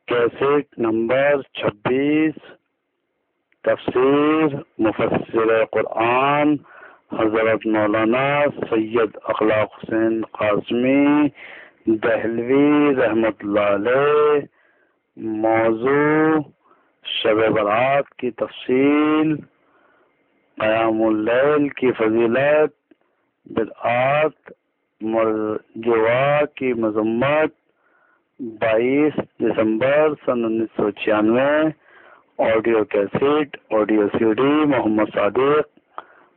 Cassette number 26 تفسیر مفسر قرآن حضرت مولانا سید اخلاق حسین قاسمی دہلوی رحمۃ اللہ علیہ۔ موضوع شب برات کی تفصیل، قیام اللیل کی فضیلت، بدعات مرجوہ کی مذمت، 22 دسمبر سن 1996۔ Audio cassette, audio C D Muhammad Sadiq,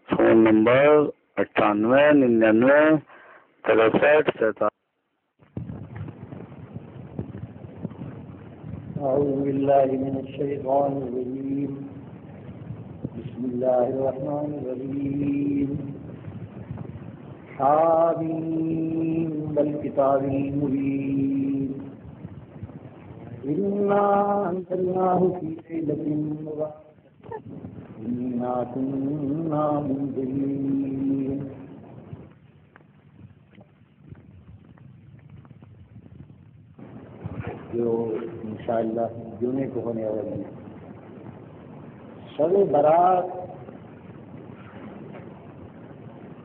phone number 9899 63 أعوذ بالله من الشيطان الرجيم. بسم الله الرحمن الرحيم. حاميم والكتاب المبين إنا أنزلناه في ليلة مباركة إنا كنا منذرين. جو انشاءاللہ جمعے کو ہونے والی شب برات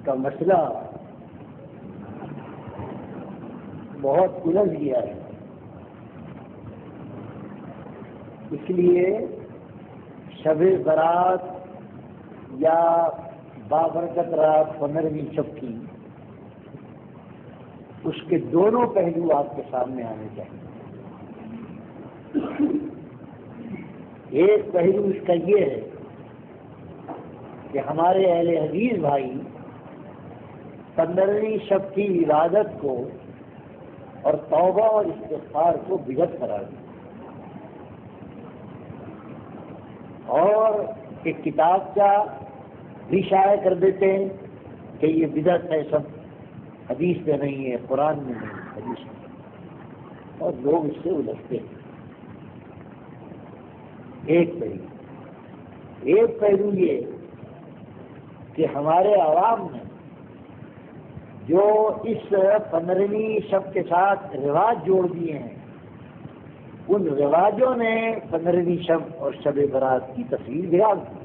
کا مسئلہ بہت الجھ گیا ہے، اس لیے شب برات یا بابرکت رات 15ویں شب کی اس کے دونوں پہلو آپ کے سامنے آنے چاہیے۔ ایک پہلو اس کا یہ ہے کہ ہمارے اہل حدیث بھائی 15ویں شب کی عبادت کو اور توبہ اور استغفار کو بدعت قرار دیں، اور ایک کتابچہ بھی شائع کر دیتے ہیں کہ یہ بدعت ہے، سب حدیث میں نہیں ہے، قرآن میں نہیں ہے، حدیث میں، اور لوگ اس سے الجھتے ہیں۔ ایک پہلو یہ کہ ہمارے عوام نے جو اس 15ویں شب کے ساتھ رواج جوڑ دیے ہیں، ان رواجوں نے 15ویں شب اور شب برات کی تصویر بگاڑ دی۔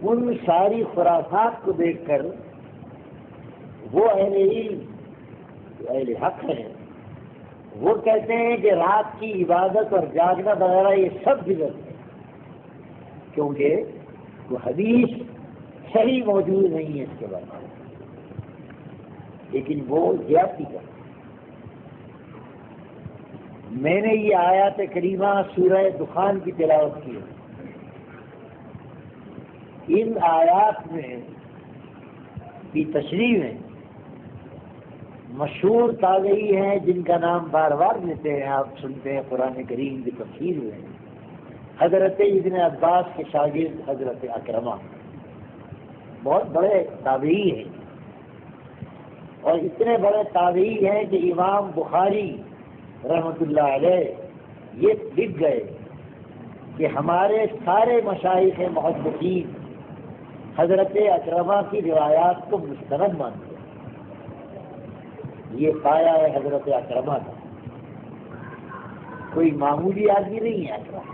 ان ساری خرافات کو دیکھ کر وہ اہل علم، اہل حق ہیں، وہ کہتے ہیں کہ رات کی عبادت اور جاگنا وغیرہ یہ سب بدعت ہے، کیونکہ وہ حدیث صحیح موجود نہیں ہے اس کے بارے میں، لیکن وہ زیادتی کرتے ہیں۔ میں نے یہ آیات کریمہ سورہ دخان کی تلاوت کی ہے، ان آیات میں کی تشریح میں مشہور تابعی ہیں جن کا نام بار بار لیتے ہیں، آپ سنتے ہیں قرآن کریم کی تفسیر میں، حضرت ابن عباس کے شاگرد حضرت اکرمہ، بہت بڑے تابعی ہیں، اور اتنے بڑے تابعی ہیں کہ امام بخاری رحمۃ اللہ علیہ یہ لکھ گئے کہ ہمارے سارے مشائخ محدثین حضرت اکرمہ کی روایات کو مستند مانتے ہیں۔ یہ پایا ہے حضرت اکرمہ کا، کوئی معمولی آدمی نہیں ہے اکرمہ۔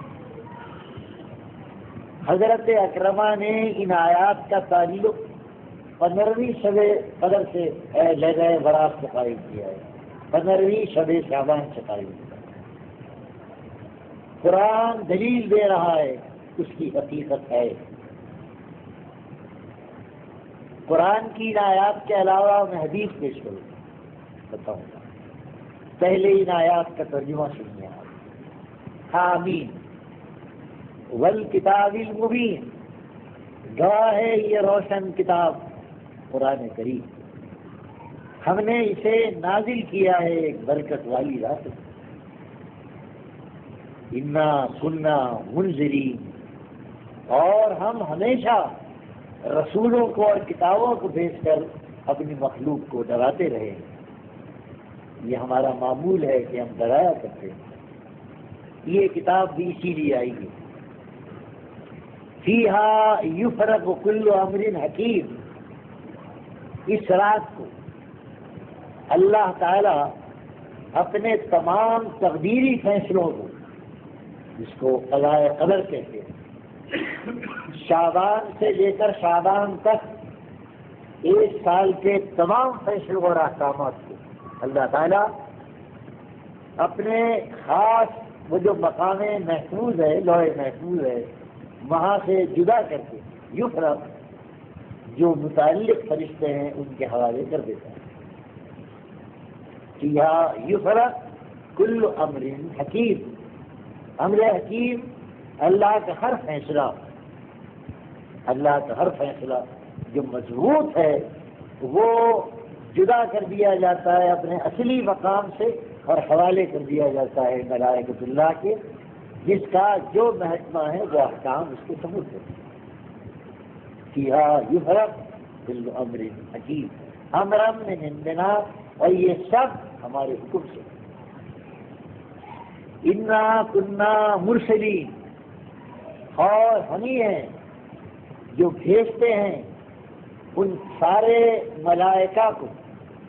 حضرت اکرمہ نے ان آیات کا تعلق 15ویں شب قدر سے لگائے برات سے قائم کیا ہے، 15ویں شب شعبان سے قائم کیا ہے۔ قرآن دلیل دے رہا ہے، اس کی حقیقت ہے۔ قرآن کی ان آیات کے علاوہ میں حدیث پیش کروں بتاؤں گا، پہلے ان آیات کا ترجمہ سنیے آپ۔ حامیم والکتاب المبین، گواہ ہے یہ روشن کتاب قرآن کریم، ہم نے اسے نازل کیا ہے ایک برکت والی رات۔ انا کنا منذرین، اور ہم ہمیشہ رسولوں کو اور کتابوں کو بھیج کر اپنی مخلوق کو ڈراتے رہے ہیں۔ یہ ہمارا معمول ہے کہ ہم ڈرایا کرتے ہیں۔ یہ کتاب بھی اسی لیے آئی ہے۔ فیہا یفرق کل امر حکیم، اس رات کو اللہ تعالی اپنے تمام تقدیری فیصلوں کو، جس کو قضاء قدر کہتے ہیں، شعبان سے لے کر شعبان تک ایک سال کے تمام فیصلوں اور احکامات کو اللہ تعالیٰ اپنے خاص وہ جو مقام محفوظ ہے، لوح محفوظ ہے، وہاں سے جدا کر کے یفرق جو متعلق فرشتے ہیں ان کے حوالے کر دیتا ہے کہ یہاں یفرق کل امر حکیم، امر حکیم اللہ کا ہر فیصلہ، اللہ کا ہر فیصلہ جو مضبوط ہے وہ جدا کر دیا جاتا ہے اپنے اصلی مقام سے اور حوالے کر دیا جاتا ہے ملائکۃ اللہ کے، جس کا جو محکمہ ہے وہ احکام اس کے ثبوت کرتے ہیں کہ یفرق کل امر حکیم امرا من عندنا، اور یہ سب ہمارے حکم سے، انا کنا مرسلین، اور ہم ہی ہیں جو بھیجتے ہیں ان سارے ملائکہ کو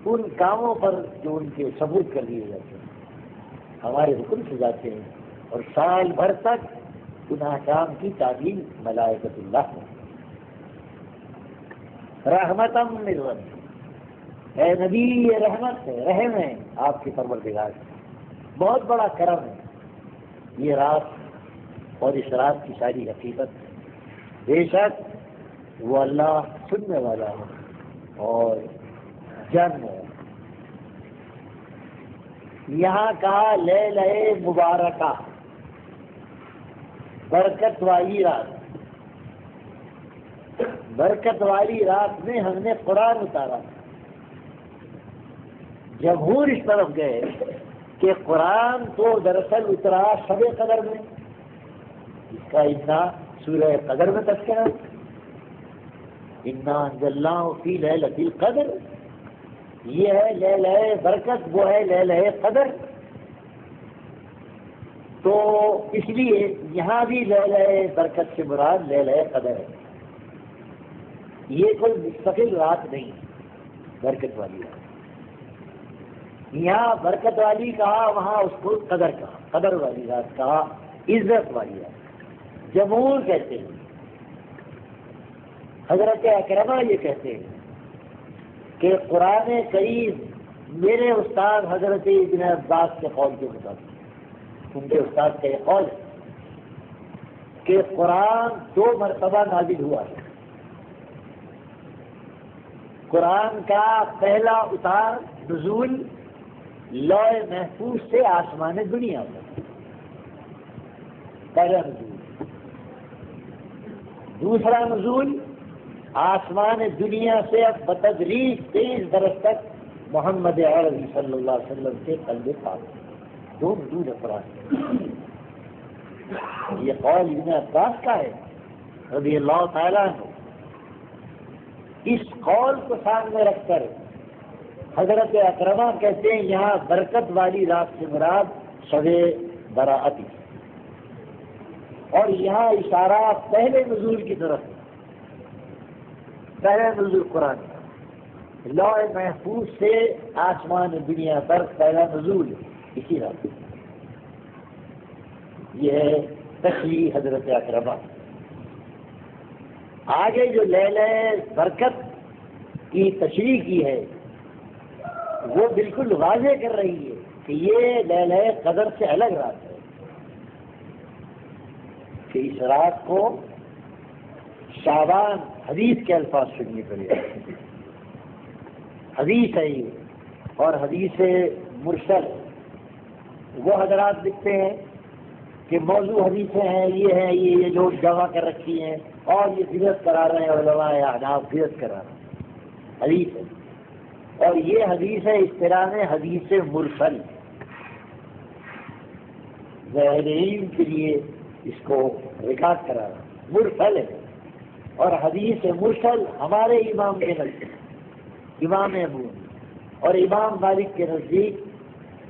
ان کاموں پر جو ان کے ثبوت کر دیے جاتے ہیں، ہمارے حکم سے جاتے ہیں، اور سال بھر تک ان احکام کی تعلیم ملائکۃ اللہ ہے۔ رحمتم من ربک، اے نبی یہ رحمت ہے، رحم ہے آپ کے پروردگار کا، بہت بڑا کرم ہے یہ رات اور اس رات کی ساری حقیقت ہے، بے شک وہ اللہ سننے والا ہے اور جان ہے۔ یہاں کہا لیلہ مبارکہ، برکت والی رات، برکت والی رات میں ہم نے قرآن اتارا۔ جمہور اس طرف گئے کہ قرآن تو دراصل اترا شب قدر میں، اس کا اتنا سورہ قدر میں تذکرہ، انا انزلناہ فی لیلۃ القدر، یہ ہے لیلہ برکت، وہ ہے لیلہ قدر، تو اس لیے یہاں بھی لیلہ برکت سے مراد لیلہ قدر ہے، یہ کوئی مستقل رات نہیں، برکت والی رات۔ یہاں برکت والی کہا، وہاں اس کو قدر کہا، قدر والی رات کہا، عزت والی رات۔ جمہور کہتے ہیں، حضرت اکرمہ یہ کہتے ہیں کہ قرآن کریم میرے استاد حضرت ابن عباس کے قول کے مطابق، ان کے استاد کا یہ قول ہے کہ قرآن 2 مرتبہ نازل ہوا ہے۔ قرآن کا پہلا اتار نزول لوح محفوظ سے آسمان دنیا پر، پہلا نزول۔ دوسرا نزول آسمان دنیا سے اب بتدریج 23 برس تک محمد عربی صلی اللہ علیہ وسلم کے قلب پاک، 2 نزول قرآن۔ یہ قول ابن عباس کا ہے رضی اللہ تعالیٰ عنہ۔ اس قول کو سامنے رکھ کر حضرت اکرمہ کہتے ہیں یہاں برکت والی رات سے مراد شب براءت، اور یہاں اشارہ پہلے نزول کی طرف، پہلے نزول قرآن کا، لوح محفوظ سے آسمان دنیا پر پہلا نزول اسی رات۔ یہ ہے تشریح حضرت اکرمہ۔ آگے جو لیلہ برکت کی تشریح کی ہے وہ بالکل واضح کر رہی ہے کہ یہ لیلہ قدر سے الگ رات ہے، کہ اس رات کو شعبان، حدیث کے الفاظ سننے پڑے، حدیث ہے یہ، اور حدیث مرسل وہ حضرات لکھتے ہیں کہ موضوع حدیثیں ہیں، یہ جو جمع کر رکھی ہیں اور یہ فضت کرا رہے ہیں علماء احناف، فضت کرا رہے ہیں، حدیث ہے، اور یہ حدیث ہے اصطلاح میں حدیث مرسل، ظاہر علم کے لیے اس کو ریکارڈ کرا رہا ہے، مرسل ہے۔ اور حدیث مرسل ہمارے امام کے نزدیک، امام ابو اور امام مالک کے نزدیک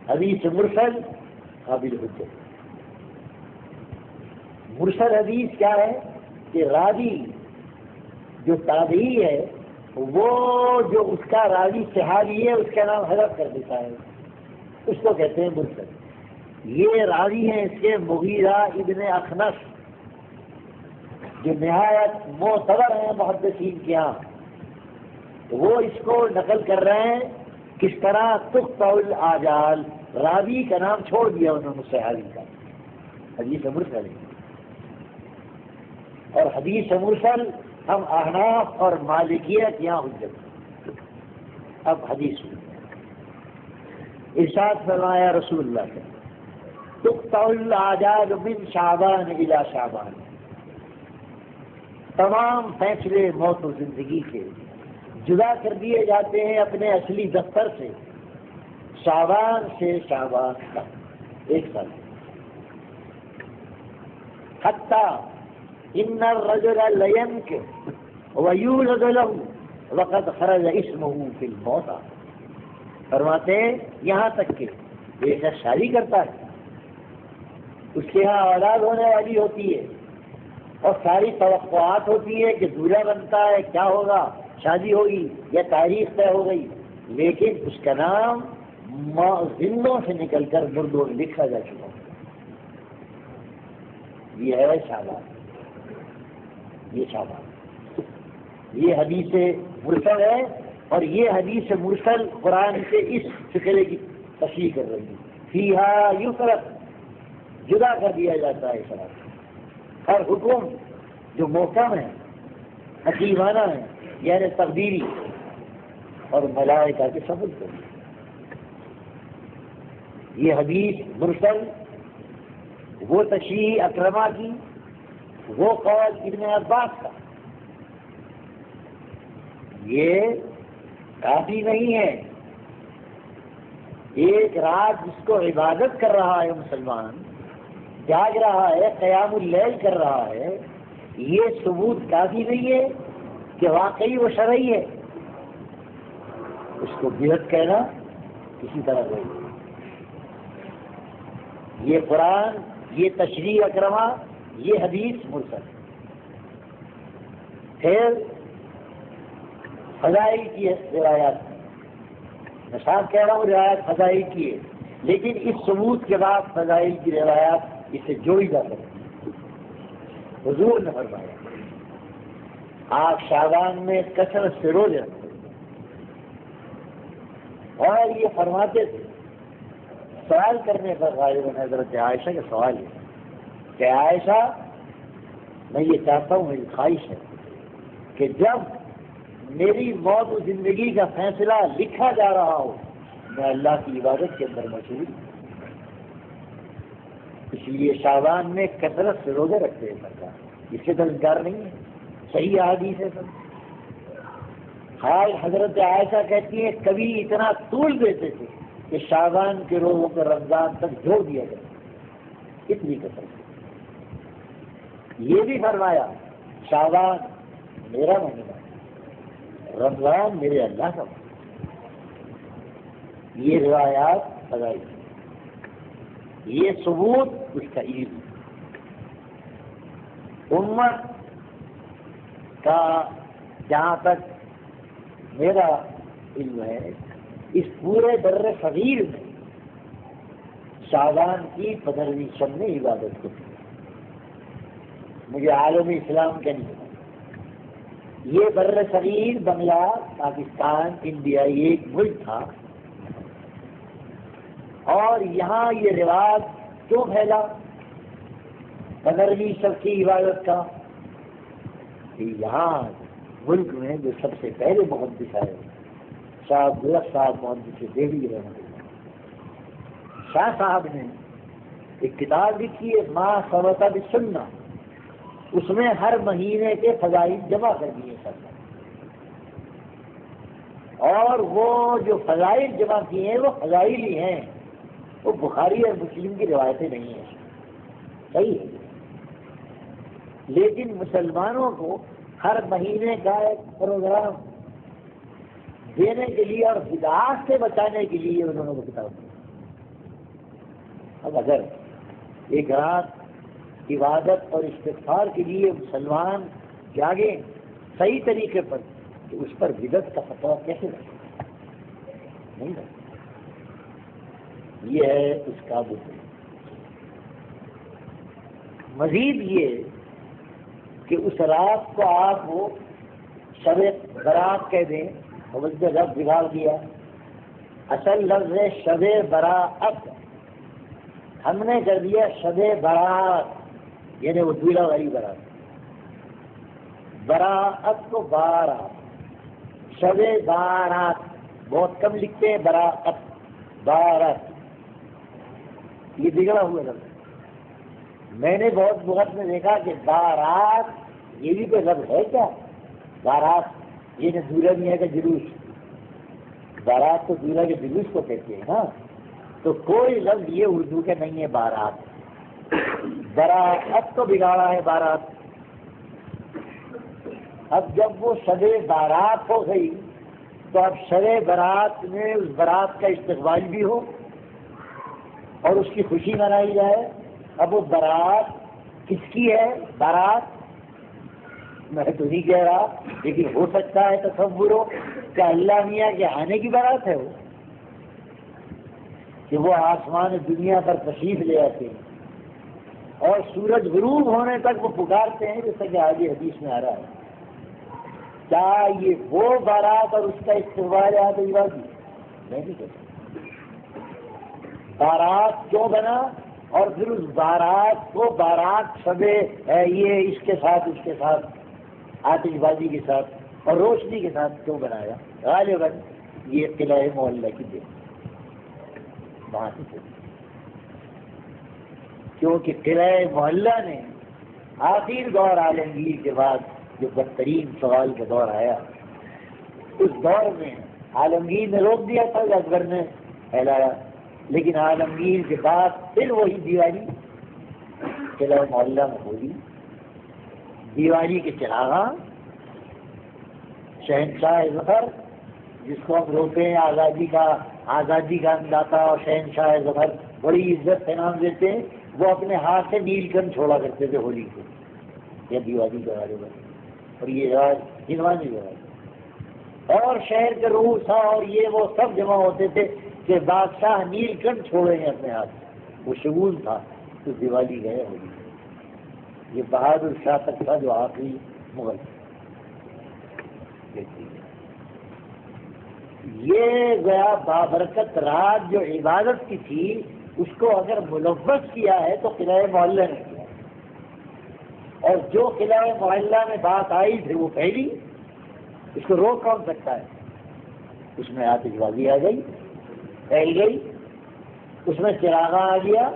حدیث مرسل قابل حجت۔ مرسل حدیث کیا ہے کہ راوی جو تابعی ہے وہ جو اس کا راوی صحابی ہے اس کا نام حذف کر دیتا ہے، اس کو کہتے ہیں مرسل۔ یہ راوی ہیں اس کے مغیرہ ابن اخنس، جو نہایت معتبر ہیں محدثین کے یہاں، وہ اس کو نقل کر رہے ہیں کس طرح تقطع الاجال، راوی کا نام چھوڑ دیا انہوں نے صحابی کا، حدیث مرسل ہے۔ اور حدیث مرسل ہم احناف اور مالکیت یہاں حجت۔ اب حدیث ارشاد فرمایا رسول اللہ کا، تقطع الاجال من شعبان الی شعبان، تمام فیصلے موت و زندگی کے جدا کر دیے جاتے ہیں اپنے اصلی دفتر سے شعبان سے شعبان تک، ایک سال۔ حتی ان الرجل لینکح ویولد له وقد خرج اسمه فی الموتى، فرماتے ہیں یہاں تک کہ ایک شخص شادی کرتا ہے، اس کے یہاں اولاد ہونے والی ہوتی ہے اور ساری توقعات ہوتی ہے کہ دولہا بنتا ہے، کیا ہوگا، شادی ہوگی یا تاریخ طے ہو گئی، لیکن اس کا نام زندوں سے نکل کر مردوں میں لکھا جا چکا ہے۔ یہ ہے شعبان، یہ شعبان، یہ حدیث مرسل ہے، اور یہ حدیث مرسل قرآن سے اس فقرے کی تشریح کر رہی ہے۔ فیہا یفرق، جدا کر دیا جاتا ہے شرع، ہر حکم جو محکم ہے، حکیمانہ ہے، یعنی تقدیری اور ملائکہ کے ثبوت کر دیا۔ یہ حدیث مرسل وہ تشریح اکرمہ کی، وہ قول ابن عباس کا، یہ کافی نہیں ہے۔ ایک رات جس کو عبادت کر رہا ہے مسلمان، جاگ رہا ہے، قیام اللیل کر رہا ہے، یہ ثبوت کافی نہیں ہے کہ واقعی وہ شرعی ہے، اس کو بدعت کہنا کسی طرح کوئی۔ یہ قرآن، یہ تشریح اکرمہ، یہ حدیث مرسل۔ پھر فضائل کی روایات، میں صاحب کہہ رہا ہوں روایت فضائل کی ہے، لیکن اس ثبوت کے بعد فضائل کی روایات اس سے جوڑی جا سکتی۔ حضور نے فرمایا آپ شعبان میں کثرت سے روزے رکھتے، اور یہ فرماتے تھے، سوال کرنے پر غالباً حضرت عائشہ کا سوال ہے کہ عائشہ، میں یہ چاہتا ہوں، میری خواہش ہے کہ جب میری موت و زندگی کا فیصلہ لکھا جا رہا ہو، میں اللہ کی عبادت کے اندر مشغول ہوں، اس لیے شعبان میں کثرت سے روزے رکھتے ہیں سرکار، اس سے تو انکار نہیں ہے، صحیح حدیث ہے سب۔ حال حضرت عائشہ کہتی ہیں کبھی اتنا طول دیتے تھے کہ شعبان کے روزوں کو رمضان تک جوڑ دیا گیا، اتنی کثرت۔ یہ بھی فرمایا شعبان میرا مہینہ، رمضان میرے اللہ کا مہینہ۔ یہ روایات فضائی، یہ ثبوت اس کا علم۔ امت کا جہاں تک میرا علم ہے، اس پورے بر صغیر میں شعبان کی 15ویں شب میں عبادت ہوتی ہے، مجھے عالم اسلام کا نہیں پتا۔ یہ بر صغیر بنگلہ، پاکستان، انڈیا، یہ ایک ملک تھا، اور یہاں یہ رواج کیوں پھیلا 15ویں شب کی عبادت کا؟ کہ یہاں ملک میں جو سب سے پہلے محدث آئے شاہ عبداللہ صاحب محدث دہلی رحمۃ اللہ، شاہ صاحب نے ایک کتاب لکھی ہے ما ثبت بالسنہ، اس میں ہر مہینے کے فضائل جمع کر دیے سر، اور وہ جو فضائل جمع کیے ہیں وہ فضائل ہی ہیں، وہ بخاری اور مسلم کی روایتیں نہیں ہیں، صحیح ہے، لیکن مسلمانوں کو ہر مہینے کا ایک پروگرام دینے کے لیے اور بدعات سے بچانے کے لیے انہوں نے وہ کتاب دی۔ اب اگر ایک رات عبادت اور استغفار کے لیے مسلمان جاگیں صحیح طریقے پر، تو اس پر بدعت کا فتویٰ کیسے رکھے؟ نہیں رکھے۔ یہ ہے اس کا بت۔ مزید یہ کہ اس رات کو آپ وہ شب برات کہہ دیں، توجہ لفظ بگاڑ دیا، اصل لفظ ہے شب براءت، ہم نے کر دیا شب برات، یعنی وہ دولہا والی برات، براءت کو بارات، شب بارات، بہت کم لکھتے ہیں براءت، بارات، یہ بگڑا ہوا لفظ۔ میں نے بہت وقت میں دیکھا کہ بارات یہ بھی کوئی لفظ ہے کیا؟ بارات یہ دولہا میاں کا جلوس، بارات تو دولہا کے جلوس کو کہتے ہیں نا، تو کوئی لفظ یہ اردو کا نہیں ہے بارات، براءت کو بگاڑا ہے بارات۔ اب جب وہ شب بارات ہو گئی تو اب شب برات میں اس برات کا استقبال بھی ہو اور اس کی خوشی منائی جائے۔ اب وہ برات کس کی ہے؟ بارات میں تو نہیں کہہ رہا، لیکن ہو سکتا ہے تصور ہو کہ اللہ میاں کے آنے کی بارات ہے وہ، کہ وہ آسمان دنیا پر تشریف لے آتے ہیں اور سورج غروب ہونے تک وہ پکارتے ہیں، جیسا کہ آگے حدیث میں آ رہا ہے۔ کیا یہ وہ بارات اور اس کا استقبال ہے آتشبازی؟ میں نہیں کہتا۔ بارات کیوں بنا اور پھر اس بارات کو بارات شب یہ اس کے ساتھ آتش بازی کے ساتھ اور روشنی کے ساتھ کیوں بنایا؟ غالباً یہ قلعہ محلہ کی دیکھ وہاں سے، کیونکہ قلعہ محلہ نے آخر دور عالمگیر کے بعد جو بدترین سوال کا دور آیا، اس دور میں عالمگیر نے روک دیا تھا، اکبر نے پھیلایا، لیکن عالمگیر کے بعد پھر وہی دیوالی قلعہ محلہ میں ہوئی، دیوالی کے چراغاں، شہنشاہ ظفر جس کو ہم روکتے ہیں آزادی کا انداتا، اور شہنشاہ ظفر بڑی عزت سے نام دیتے ہیں، وہ اپنے ہاتھ سے نیل کنٹھ چھوڑا کرتے تھے ہولی کو یا دیوالی کے بارے میں، اور یہ راج ہندوانی رواج، اور شہر کے روسا اور یہ وہ سب جمع ہوتے تھے کہ بادشاہ نیل کنٹھ چھوڑے ہیں اپنے ہاتھ سے، وہ شگون تھا تو دیوالی گئے ہولی۔ یہ بہادر شاہ تک تھا جو آخری مغل تھا۔ یہ گیا بابرکت رات جو عبادت کی تھی، اس کو اگر ملوث کیا ہے تو قلعہ محلہ نے کیا، اور جو قلعہ محلہ میں بات آئی تھی وہ پہلی، اس کو روک کون سکتا ہے؟ اس میں آتش بازی آ گئی، پھیل گئی، اس میں چراغاں آ گیا،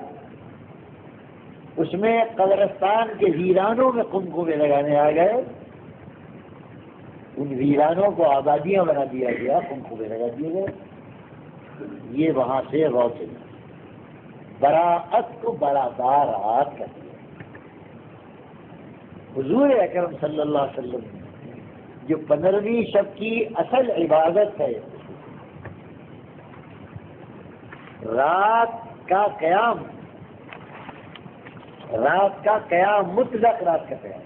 اس میں قبرستان کے ویرانوں میں قمقمے لگانے آ گئے، ان ویرانوں کو آبادیاں بنا دیا گیا، قمقمے لگا دیے گئے۔ یہ وہاں سے روشن براءت کو بڑا بارات کر دیا۔ حضور اکرم صلی اللہ علیہ وسلم نے جو 15ویں شب کی اصل عبادت ہے، رات کا قیام مطلق رات کا قیام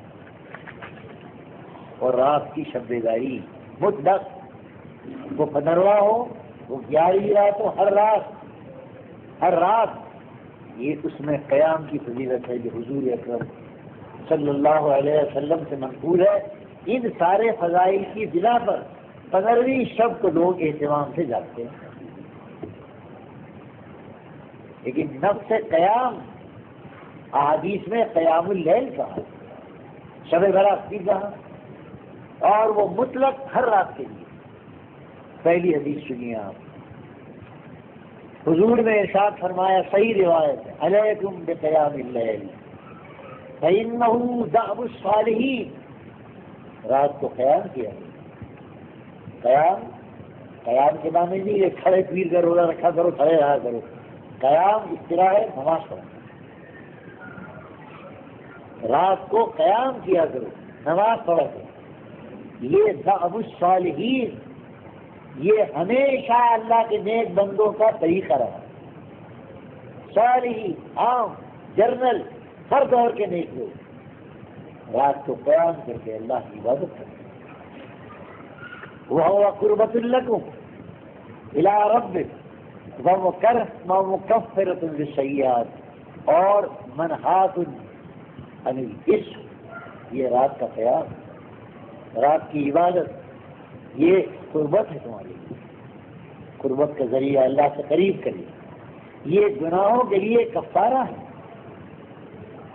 اور رات کی شب بیداری مطلق، وہ 15واں ہو، وہ 11ویں رات ہو، ہر رات یہ اس میں قیام کی فضیلت ہے جو حضور اکرم صلی اللہ علیہ وسلم سے منقول ہے۔ ان سارے فضائل کی بنا پر 15ویں شب کو لوگ اہتمام سے جاگتے ہیں، لیکن نفس قیام احادیث میں قیام اللیل کہا، شب برات بھی کہا، اور وہ مطلق ہر رات کے لیے۔ پہلی حدیث سنیے آپ، حضور نے ارشاد فرمایا، صحیح روایت ہے، علیکم بقیام اللیل فإنہ دأب الصالحین، رات کو قیام کیا۔ قیام کے معنی نہیں ہے کھڑے پیر کر روزہ رکھا کرو، کھڑے رہا کرو، قیام اصطلاح ہے نماز پڑھو، رات کو قیام کیا کرو، نماز پڑھا کرو۔ یہ دأب الصالحین، یہ ہمیشہ اللہ کے نیک بندوں کا طریقہ رہا۔ صالحین عام جرنل ہر دور کے نیک لوگ رات کو قیام کر کے اللہ کی عبادت کرتے ہیں۔ وَهُوَ قُرْبَةٌ لَكُمْ إِلَىٰ رَبِّكُمْ، ومکفرۃ للسیئات اور منہات عن الاسم، یہ رات کا قیام، رات کی عبادت، یہ قربت ہے تمہارے لیے، قربت کا ذریعہ اللہ سے قریب کرے، یہ گناہوں کے لیے کفارہ ہے،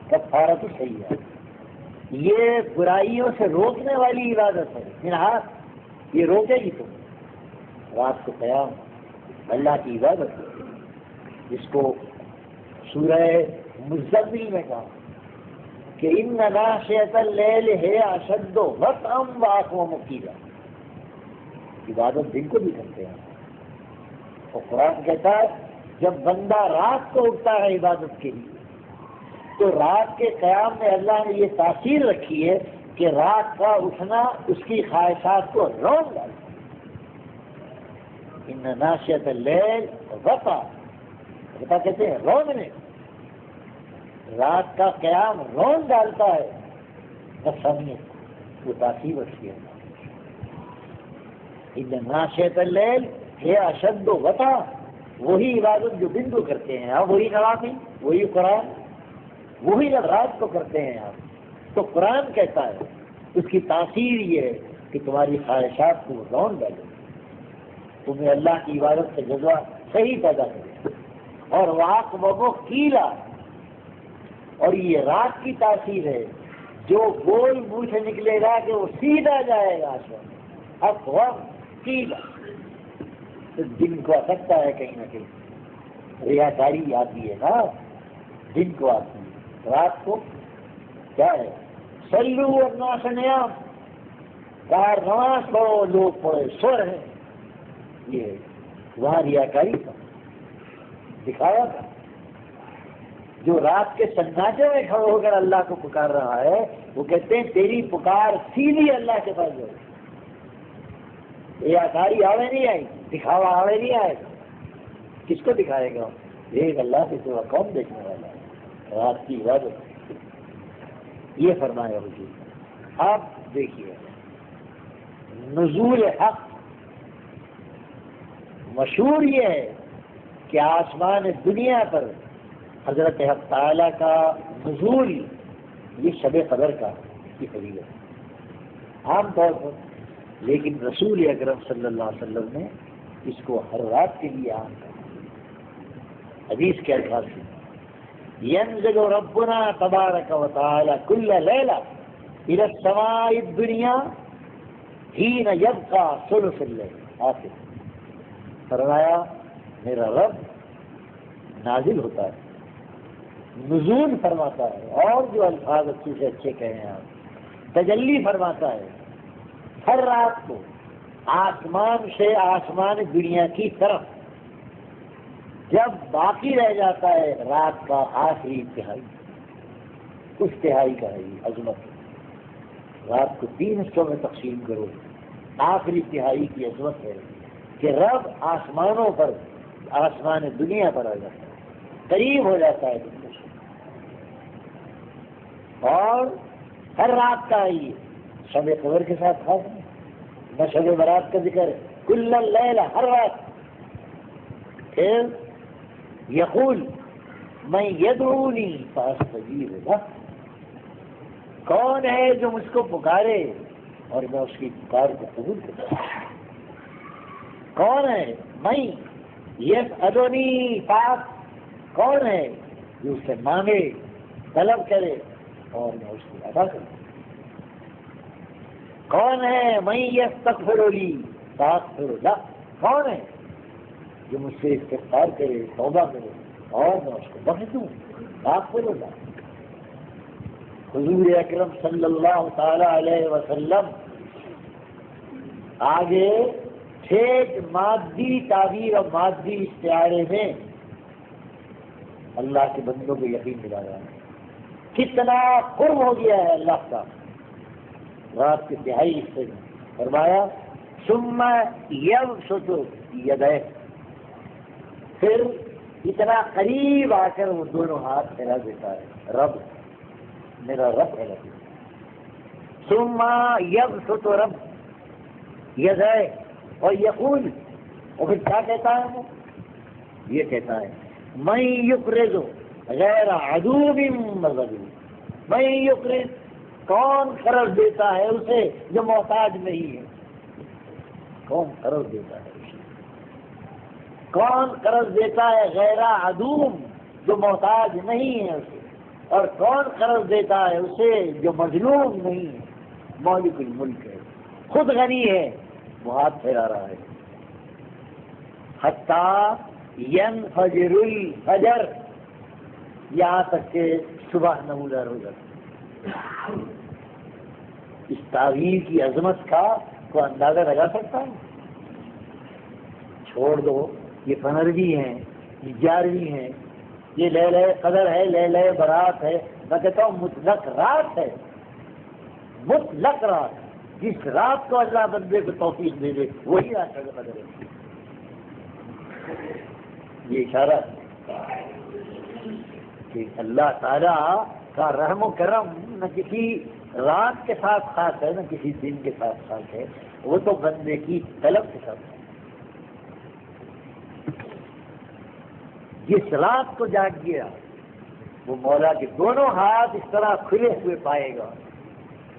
کفارۃ السیئات، یہ برائیوں سے روکنے والی عبادت ہے، منہات یہ روکے گی تم، رات کو قیام اللہ کی عبادت ہے، جس کو سورہ مزمل میں کہا کہ ان ناشئۃ اللیل ہے اشد وطئا واقوم قیلا، عبادت دن کو بھی کرتے ہیں، اور قرآن کہتا ہے جب بندہ رات کو اٹھتا ہے عبادت کے لیے تو رات کے قیام میں اللہ نے یہ تاثیر رکھی ہے کہ رات کا اٹھنا اس کی خواہشات کو رون ڈالتا ہے، ان ناشئۃ اللیل وطئا، وطئا کہتے ہیں روننے، رات کا قیام رون ڈالتا ہے، نفسانیت وہ تاثیر رکھی ہے، ان ناشئۃ اللیل ہے اشد وطئا، وہی عبادت جو دن کو کرتے ہیں آپ، وہی نوافل، وہی قرآن، وہی جب رات کو کرتے ہیں آپ، تو قرآن کہتا ہے اس کی تاثیر یہ ہے کہ تمہاری خواہشات کو رون ڈالے، تمہیں اللہ کی عبادت کا جذبہ صحیح پیدا کرے، اور واقوم قیلا، اور یہ رات کی تاثیر ہے جو بول منہ سے نکلے گا کہ وہ سیدھا جائے گا، اقوام قیلا، تو دن کو آ سکتا ہے کہیں نہ کہیں، ریاکاری آتی ہے نا، دن کو آتی ہے، رات کو کیا ہے سلو والناس نیام، کار نماز پڑھو لوگ پڑھے سو رہے ہیں، یہ وہاں ریاکاری تھا، دکھاوا تھا، جو رات کے سناٹے میں کھڑے ہو کر اللہ کو پکار رہا ہے وہ کہتے ہیں تیری پکار سیدھی اللہ کے پاس جائے، ریاکاری آوے نہیں آئی، دکھاوا آوے نہیں آئے، کس کو دکھائے گا؟ ایک اللہ کے سوا کون دیکھنے والا ہے؟ رات کی عبادت، یہ فرمایا حضور۔ اب دیکھیے نزول حق، مشہور یہ ہے کہ آسمان دنیا پر حضرت حق تعالیٰ کا نزول یہ شب قدر کا کی فضیلت عام طور پر، لیکن رسول اکرم صلی اللہ علیہ وسلم نے اس کو ہر رات کے لیے عام کہا، حدیث کے الفاظ سے ينزل ربنا تبارک و تعالی کل لیلہ الى السماء الدنیا حین یبقى ثلث اللیل، آخر فرمایا میرا رب نازل ہوتا ہے، نزول فرماتا ہے، اور جو الفاظ اچھے سے اچھے کہیں ہیں آپ، تجلی فرماتا ہے ہر رات کو آسمان سے آسمان دنیا کی طرف، جب باقی رہ جاتا ہے رات کا آخری تہائی، اس تہائی کا ہے یہ عظمت، رات کو 3 حصوں میں تقسیم کرو، آخری تہائی کی عظمت ہے کہ رب آسمانوں پر، آسمان دنیا پر آ جاتا ہے، قریب ہو جاتا ہے دنیا سے، اور ہر رات کا آئیے شب قدر کے ساتھ خاص ہے، نہ شب برات کا ذکر ہے، کل اللیل، ہر رات، پھر یقول من یدعونی فاستجیب لہ، کون ہے جو مجھ کو پکارے اور میں اس کی پکار کو قبول کرتا ہوں، کون ہے من یسألنی فاعط، کون ہے جو اس سے مانگے طلب کرے اور میں اس کو ادا کروں، کون ہے من یستغفر لی فاغفر لہ، کون ہے جو مجھ سے استغفار کرے، توبہ کرے اور میں اس کو بخش دوں، فاغفر لہ۔ حضور اکرم صلی اللہ تعالی علیہ وسلم آگے ٹھیک مادی تعبیر اور مادی استعارے میں اللہ کے بندوں کو یقین دلا رہا ہے، کتنا قرب ہو گیا ہے اللہ کا، رات کے تہائی حصے میں فرمایا ثم یبسط یدیہ، پھر اتنا قریب آ کر وہ دونوں ہاتھ پھیلا دیتا ہے، رب میرا رب ہے، ثم یبسط رب یدیہ، اور یقول، اور پھر کیا کہتا ہے وہ یہ کہتا ہے من یقرض غیر عدوم مذہبی، من یقرض، کون قرض دیتا ہے اسے جو محتاج نہیں ہے؟ کون قرض دیتا ہے اسے؟ کون قرض دیتا ہے غیر عدوم، جو محتاج نہیں ہے اسے؟ اور کون قرض دیتا ہے اسے جو مظلوم نہیں ہے؟ مالک الملک ہے، خود غنی ہے، وہ ہاتھ پھیلا رہا ہے. حتی ینفجر الفجر، یہاں تک کہ صبح نمودار ہو جاتا. اس تعبیر کی عظمت کا کوئی اندازہ لگا سکتا ہے؟ چھوڑ دو، یہ 15ویں ہیں، یہ 11ویں ہیں، یہ لیلہ قدر ہے، لیلہ برات ہے. میں کہتا ہوں مطلق رات ہے، مطلق رات. جس رات کو اللہ بندے کو توفیق دے دے وہی رات قدر ہے. یہ اشارہ کہ اللہ تعالیٰ کا رحم و کرم نہ کسی رات کے ساتھ خاص ہے، نہ کسی دن کے ساتھ خاص ہے، وہ تو بندے کی طلب کے ساتھ ہے. جس رات کو جاگ گیا وہ مولا کے دونوں ہاتھ اس طرح کھلے ہوئے پائے گا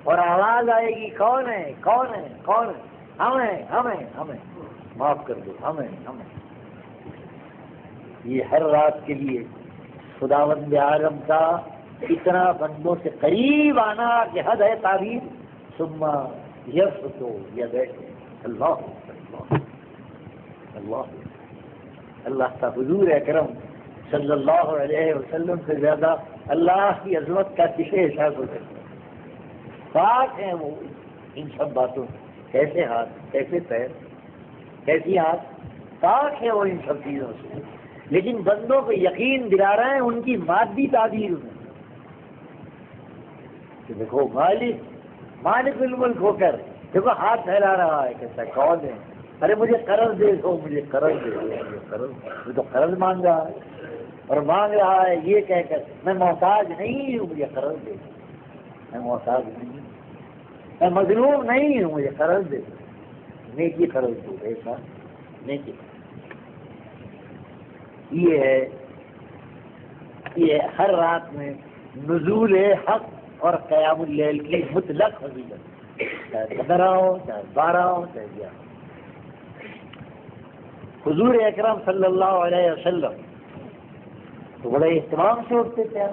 اور آواز آئے گی، کون ہے کون ہے کون ہے؟ ہمیں ہمیں ہمیں معاف کر دو، ہمیں ہمیں. یہ ہر رات کے لیے خداوند عالم کا اتنا بندوں سے قریب آنا کہ حد ہے تعبیر. ثم یبسط یدیہ، اللہ اللہ اللہ. اللہ کا حضور اکرم صلی اللہ علیہ وسلم سے زیادہ اللہ کی عظمت کا کسے احساس ہو سکتا ہے؟ پاک ہیں وہ ان سب باتوں سے. کیسے ہاتھ، کیسے پیر، کیسی ہاتھ، پاک ہے وہ ان سب چیزوں سے. لیکن بندوں کو یقین دلا رہے ہیں ان کی مادی تعبیر میں کہ دیکھو مالک الملک ہو کر دیکھو ہاتھ پھیلا رہا ہے. کہتا ہے کون ہے؟ ارے مجھے قرض دے دو، مجھے قرض دے دو، مجھے قرض. وہ تو قرض مانگ رہا ہے اور مانگ رہا ہے یہ کہہ کر میں محتاج نہیں ہوں، مجھے قرض دے دو. میں محتاج نہیں ہوں، میں مظلوم نہیں ہوں، مجھے قرض دے دو. نیکی قرض دو، ایسا نیکی. یہ ہے، یہ ہر رات میں نزول حق اور قیام اللیل کی مطلق فضیلت، چاہے 15 ہو، چاہے 12 ہو، چاہے 11. حضور اکرم صلی اللہ علیہ وسلم تو بڑے اہتمام سے اٹھتے تھے،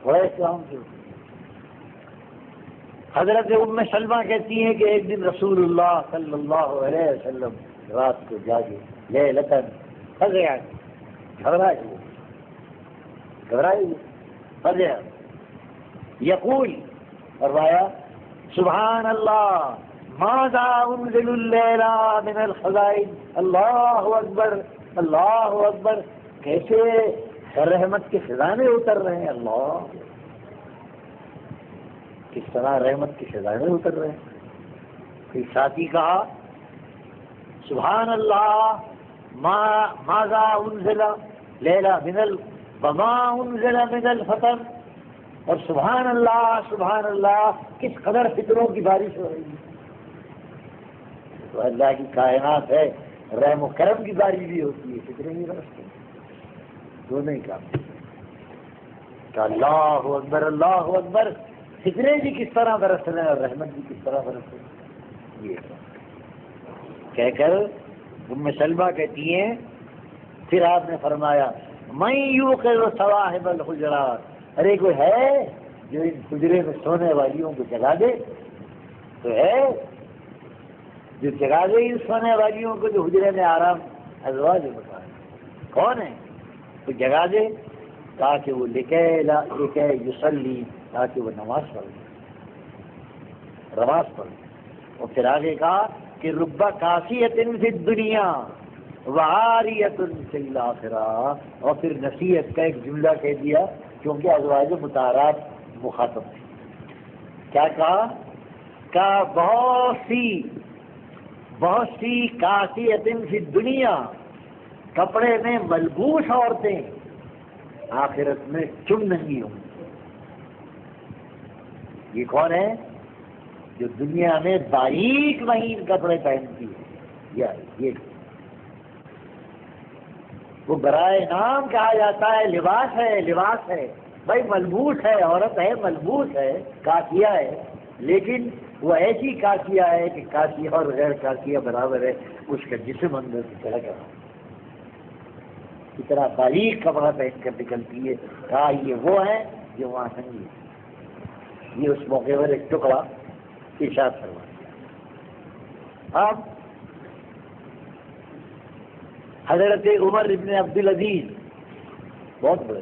بڑے اہتمام سے اٹھتے. حضرت ام سلمہ کہتی ہیں کہ ایک دن رسول اللہ صلی اللہ علیہ وسلم رات کو جاگے، لیلۃ فزع، گھبرائے فزع، یقول، فرمایا سبحان اللہ ماذا انزل اللیل من الخزائن. اللہ اکبر اللہ اکبر، کیسے رحمت کے خزانے اتر رہے ہیں. اللہ، کس طرح رحمت کے خزانے اتر رہے ہیں. پھر ساتھی کہا سبحان اللہ ماذا انزل لیلا من وما انزل من الفطر، اور سبحان اللہ کس قدر فطروں کی بارش ہو رہی ہے. تو اللہ کی کائنات ہے، رحم و کرم کی بارش بھی ہوتی ہے، فطریں بھی برستی ہیں، دونوں ہی کام. کہ اللہ اکبر، فطریں بھی کس طرح برس رہے ہیں اور رحمت بھی کس طرح برس رہی ہے. یہ کہہ کر ام سلمہ کہتی ہیں پھر آپ نے فرمایا من یوقظ صواحب الحجرات، ارے کوئی ہے جو ان حجرے میں سونے والیوں کو جگا دے؟ تو ہے جو جگا دے ان سونے والیوں کو جو حجرے میں آرام ازواج بتا ہے. کون ہے؟ تو جگا دے تاکہ وہ لکھے یصلی، تاکہ وہ نماز پڑھے. اور پھر آگے کہا کہ رب کاسیۃ فی الدنیا وعاریۃ فی الآخرہ. اور پھر نصیحت کا ایک جملہ کہہ دیا کیونکہ ازواج مطہرات مخاطب تھے. کیا کہا؟ کہ بہت سی کاسیۃ فی الدنیا، کپڑے میں ملبوس عورتیں آخرت میں چم ننگی ہوں. یہ کون ہے؟ جو دنیا میں باریک مہین کپڑے پہنتی ہے. یہ وہ برائے نام کہا جاتا ہے، لباس ہے، لباس ہے، بھائی ملبوس ہے، عورت ہے، ملبوس ہے، کاسیہ ہے، لیکن وہ ایسی کاسیہ ہے کہ کاسیہ اور غیر کاسیہ برابر ہے، اس کا جسم اندر سے چلا گیا، اتنا باریک کپڑا پہن کر نکلتی ہے، کہا یہ وہ ہے جو وہاں نہیں ہے۔ یہ اس موقع پر ایک ٹکڑا ارشاد فرما دیا۔ اب حضرت عمر ابن عبدالعزیز بہت بڑے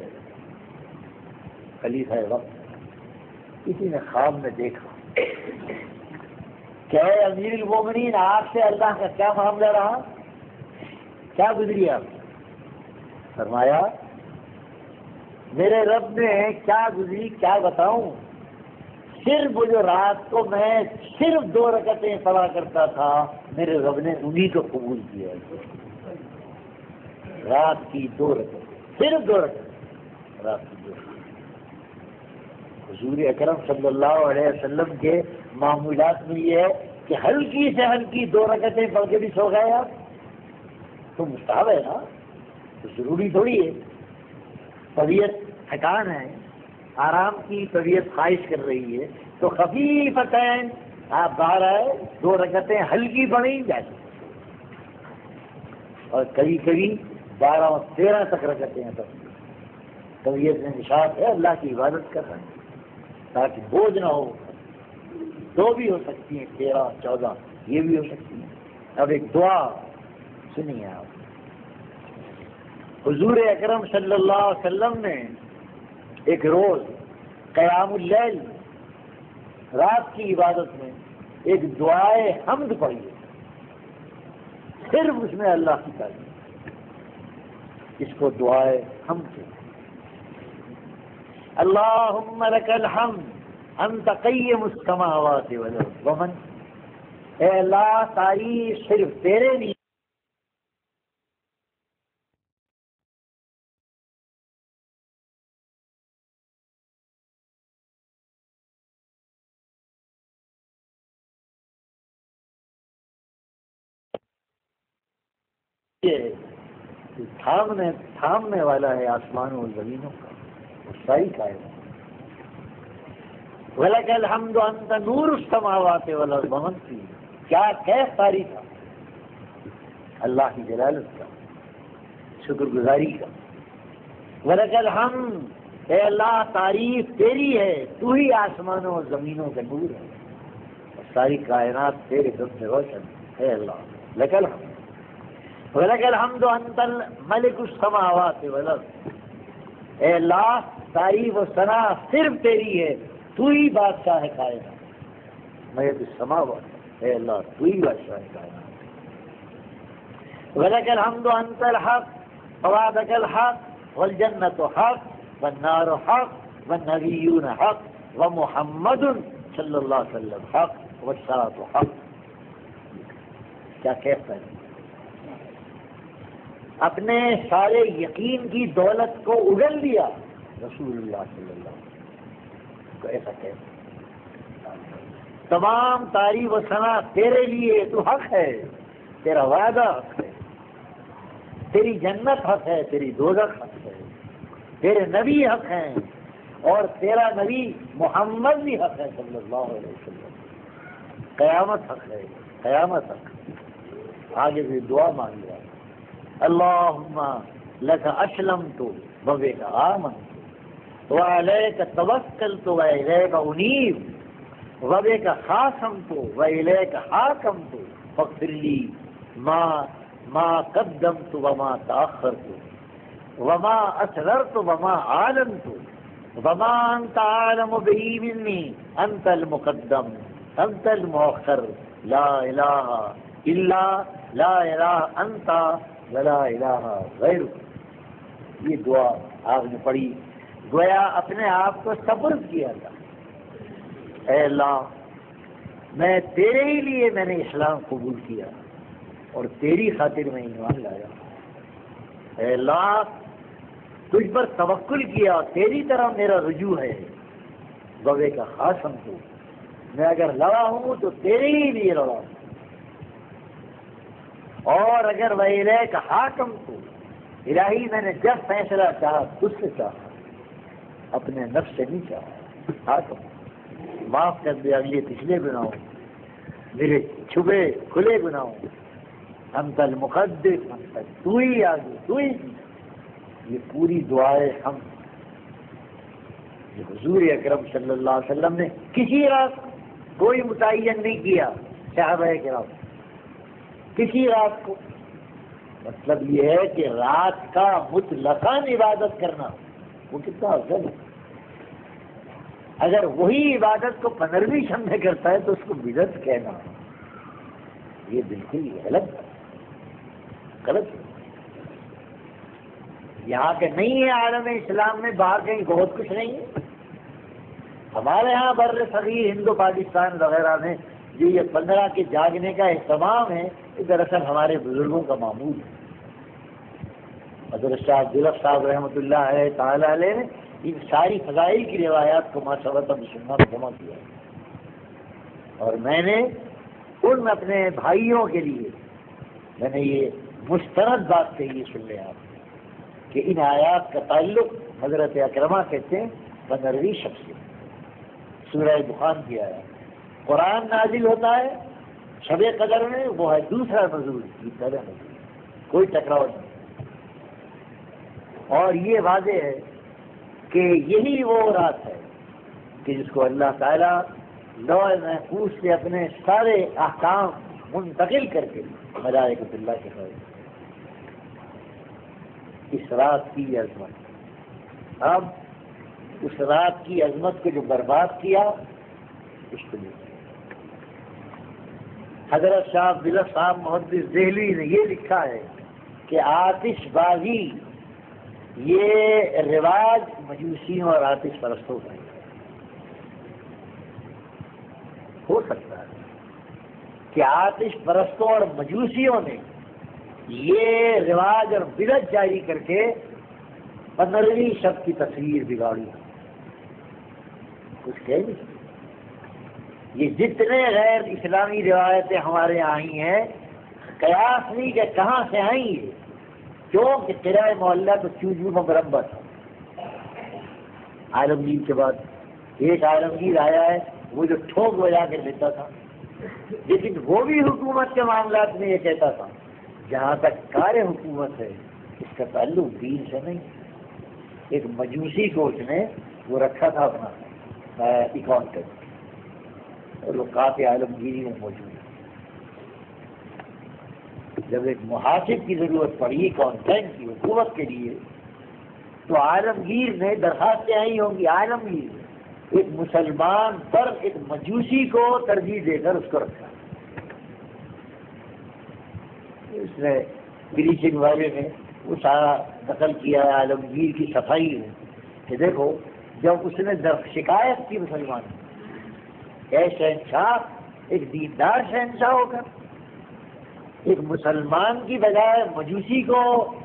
خلیفہ وقت، کسی نے خواب میں دیکھا کہ اے امیر المومنین، آپ سے اللہ کا کیا معاملہ رہا، کیا گزری آپ؟ فرمایا میرے رب نے کیا گزری کیا بتاؤں، صرف وہ جو رات کو میں صرف 2 رکعتیں پڑھا کرتا تھا، میرے رب نے انہی کو قبول کیا، رات کی 2 رکعتیں، صرف 2 رکعتیں رات کی 2 رکعتیں۔ حضور اکرم صلی اللہ علیہ وسلم کے معمولات میں یہ ہے کہ ہلکی سے ہلکی 2 رکعتیں پڑھ کے بھی سو گئے آپ، تو مستحب ہے نا، تو ضروری تھوڑی ہے، طبیعت تھکان ہے، آرام کی طبیعت خواہش کر رہی ہے، تو خفیفتین آپ باہر آئے 2 رکعتیں ہلکی پڑھیں جائے، اور کبھی کبھی 12 اور 13 تک رکعتیں ہیں، طبیعت میں نشاط ہے، اللہ کی عبادت کر رہے ہیں تاکہ بوجھ نہ ہو، 2 بھی ہو سکتی ہیں، 13 14 یہ بھی ہو سکتی ہیں۔ اب ایک دعا سنیے آپ، حضور اکرم صلی اللہ علیہ وسلم نے ایک روز قیام اللیل رات کی عبادت میں ایک دعائے حمد پڑھی ہے، صرف اس میں اللہ کی تعریف، اس کو دعائے حمد سے، اللہم لک الحمد انت قیم السماوات والارض ومن، اے اللہ تعریف صرف تیرے لیے تھامنے والا ہے آسمانوں اور زمینوں کا، وہ ساری کائنات۔ وَلَكَ الْحَمْدُ أَنْتَ نُورُ السَّمَاوَاتِ وَالْأَرْضِ وَمَنْ فِيهِنَّ، کیا کیف تعریف کا، اللہ کی جلالت کا، شکر گزاری کا۔ وَلَكَ الْحَمْدُ، اے اللہ تعریف تیری ہے، تو ہی آسمانوں اور زمینوں کا نور ہے، اور ساری کائنات تیرے دم سے روشن ہے، اللہ لَكَ الْحَمْدُ۔ وَلَكَ الْحَمْدُ أَنْتَ الْمَلِكُ السَّمَاوَاتِ وَالْأَرْضِ، اے اللہ تعریف و ثنا صرف تیری ہے، تو ہی بادشاہ ہے کائنات، ملک السماوات، اے اللہ تو ہی بادشاہ ہے کائنات۔ وَلَكَ الْحَمْدُ أَنْتَ الْحَقُّ وَوَعْدَكَ الْحَقُّ وَالْجَنَّةُ حَقٌّ وَالنَّارُ حَقٌّ وَالنَّبِيُّونَ حَقٌّ وَمُحَمَّدٌ صلی اللہ علیہ وسلم حق وَالسَّاعَةُ حق۔ کیا کہتا ہے، اپنے سارے یقین کی دولت کو اگل دیا رسول اللہ صلی اللہ علیہ وسلم کو، ایسا کہتا تمام تعریف و ثنا تیرے لیے، تو حق ہے، تیرا وعدہ حق ہے، تیری جنت حق ہے، تیری دوزخ حق ہے، تیرے نبی حق ہیں، اور تیرا نبی محمد بھی حق ہے صلی اللہ علیہ وسلم، قیامت حق ہے، قیامت حق ہے۔ آگے بھی دعا مانگ رہا ہے، اللہم لک اسلمت وبک آمنت وعلیک توکلت والیک انیب وبک خاصمت والیک حاکمت فاغفر لی ما قدمت وما تأخرت وما اسررت وما اعلنت وما انت اعلم به منی انت المقدم انت المؤخر لا الہ الا لا الہ انت ولا الہ غیر۔ یہ دعا آپ نے پڑھی، گویا اپنے آپ کو سپرد کیا تھا، اے اللہ میں تیرے ہی لیے میں نے اسلام قبول کیا اور تیری خاطر میں ایمان لایا، اے اللہ تجھ پر توکل کیا، تیری طرح میرا رجوع ہے، بوے کا خاصم تو میں اگر لڑا ہوں تو تیرے ہی لیے لڑا ہوں، اور اگر ویلے کا حاکم تو الہی میں نے جب فیصلہ چاہا تجھ سے چاہا، اپنے نفس سے نہیں چاہا. معاف کر دے اگلے پچھلے گناہوں، میرے چھپے کھلے گناہوں. انت المقدس، تو ہی آگے، تو ہی. یہ پوری دعائیں ہم جو حضور اکرم صلی اللہ علیہ وسلم نے کسی رات کوئی متعین نہیں کیا، صحابہ کرام کسی رات کو. مطلب یہ ہے کہ رات کا مطلقاً عبادت کرنا وہ کتنا افضل ہے. اگر وہی عبادت کو 15ویں شب میں کرتا ہے تو اس کو بدعت کہنا یہ بالکل غلط ہے. یہاں کے نہیں ہے عالم اسلام میں، باہر کہیں بہت کچھ نہیں ہے. ہمارے ہاں بر صغیر ہند و پاکستان وغیرہ میں جو یہ 15 کے جاگنے کا اہتمام ہے، یہ دراصل ہمارے بزرگوں کا معمول ہے. حضرت شاہ دلف صاحب رحمۃ اللہ تعالی علیہ نے ان ساری فضائل کی روایات کو ماسبت سننا جمع کیا، اور میں نے ان اپنے بھائیوں کے لیے میں نے یہ مستند بات کہی ہے، سن لیں آپ، کہ ان آیات کا تعلق حضرت اکرمہ کہتے ہیں 15ویں شب سے. سورہ دخان کی آیات، قرآن نازل ہوتا ہے شب قدر میں، وہ ہے دوسرا نزول، یہ پہلا نزول، کوئی ٹکراؤ نہیں. اور یہ واضح ہے کہ یہی وہ رات ہے کہ جس کو اللہ تعالیٰ لوح محفوظ سے اپنے سارے احکام منتقل کر کے ملائکۃ اللہ کے پاس. اس رات کی عظمت، اب اس رات کی عظمت کو جو برباد کیا اس کو نہیں. حضرت شاہ عبداللہ صاحب محدث دہلوی نے یہ لکھا ہے کہ آتش بازی یہ رواج مجوسیوں اور آتش پرستوں کا ہو سکتا ہے کہ آتش پرستوں اور مجوسیوں نے یہ رواج اور بدعت جاری کر کے 15ویں شب کی تصویر بگاڑی. کچھ کہہ نہیں. یہ جتنے غیر اسلامی روایتیں ہمارے یہاں آئی ہیں، قیاس نہیں کہ کہاں سے آئیں یہ، کیونکہ قلعہ محلہ تو چوجو میں مربع تھا. عالمگیر کے بعد ایک عالمگیر آیا ہے، وہ جو ٹھوک بجا کے لیتا تھا، لیکن وہ بھی حکومت کے معاملات میں یہ کہتا تھا جہاں تک کار حکومت ہے اس کا تعلق دین سے نہیں. ایک مجوسی کو اس نے وہ رکھا تھا اپنا اکاؤنٹنٹ، اور وہ کافی عالمگیری میں موجود ہے. جب ایک محاسب کی ضرورت پڑی اکاؤنٹنٹ کی حکومت کے لیے، تو عالمگیر نے درخواستیں آئی ہوں گی. عالمگیر ایک مسلمان پر ایک مجوسی کو ترجیح دے کر اس کو رکھا. اس نے بلیچنگ والے نے وہ سارا نقل کیا ہے عالمگیر کی صفائی میں کہ دیکھو جب اس نے شکایت کی مسلمان، اے شہنشاہ، ایک دیندار شہنشاہ ہو کر ایک مسلمان کی بجائے مجوسی کو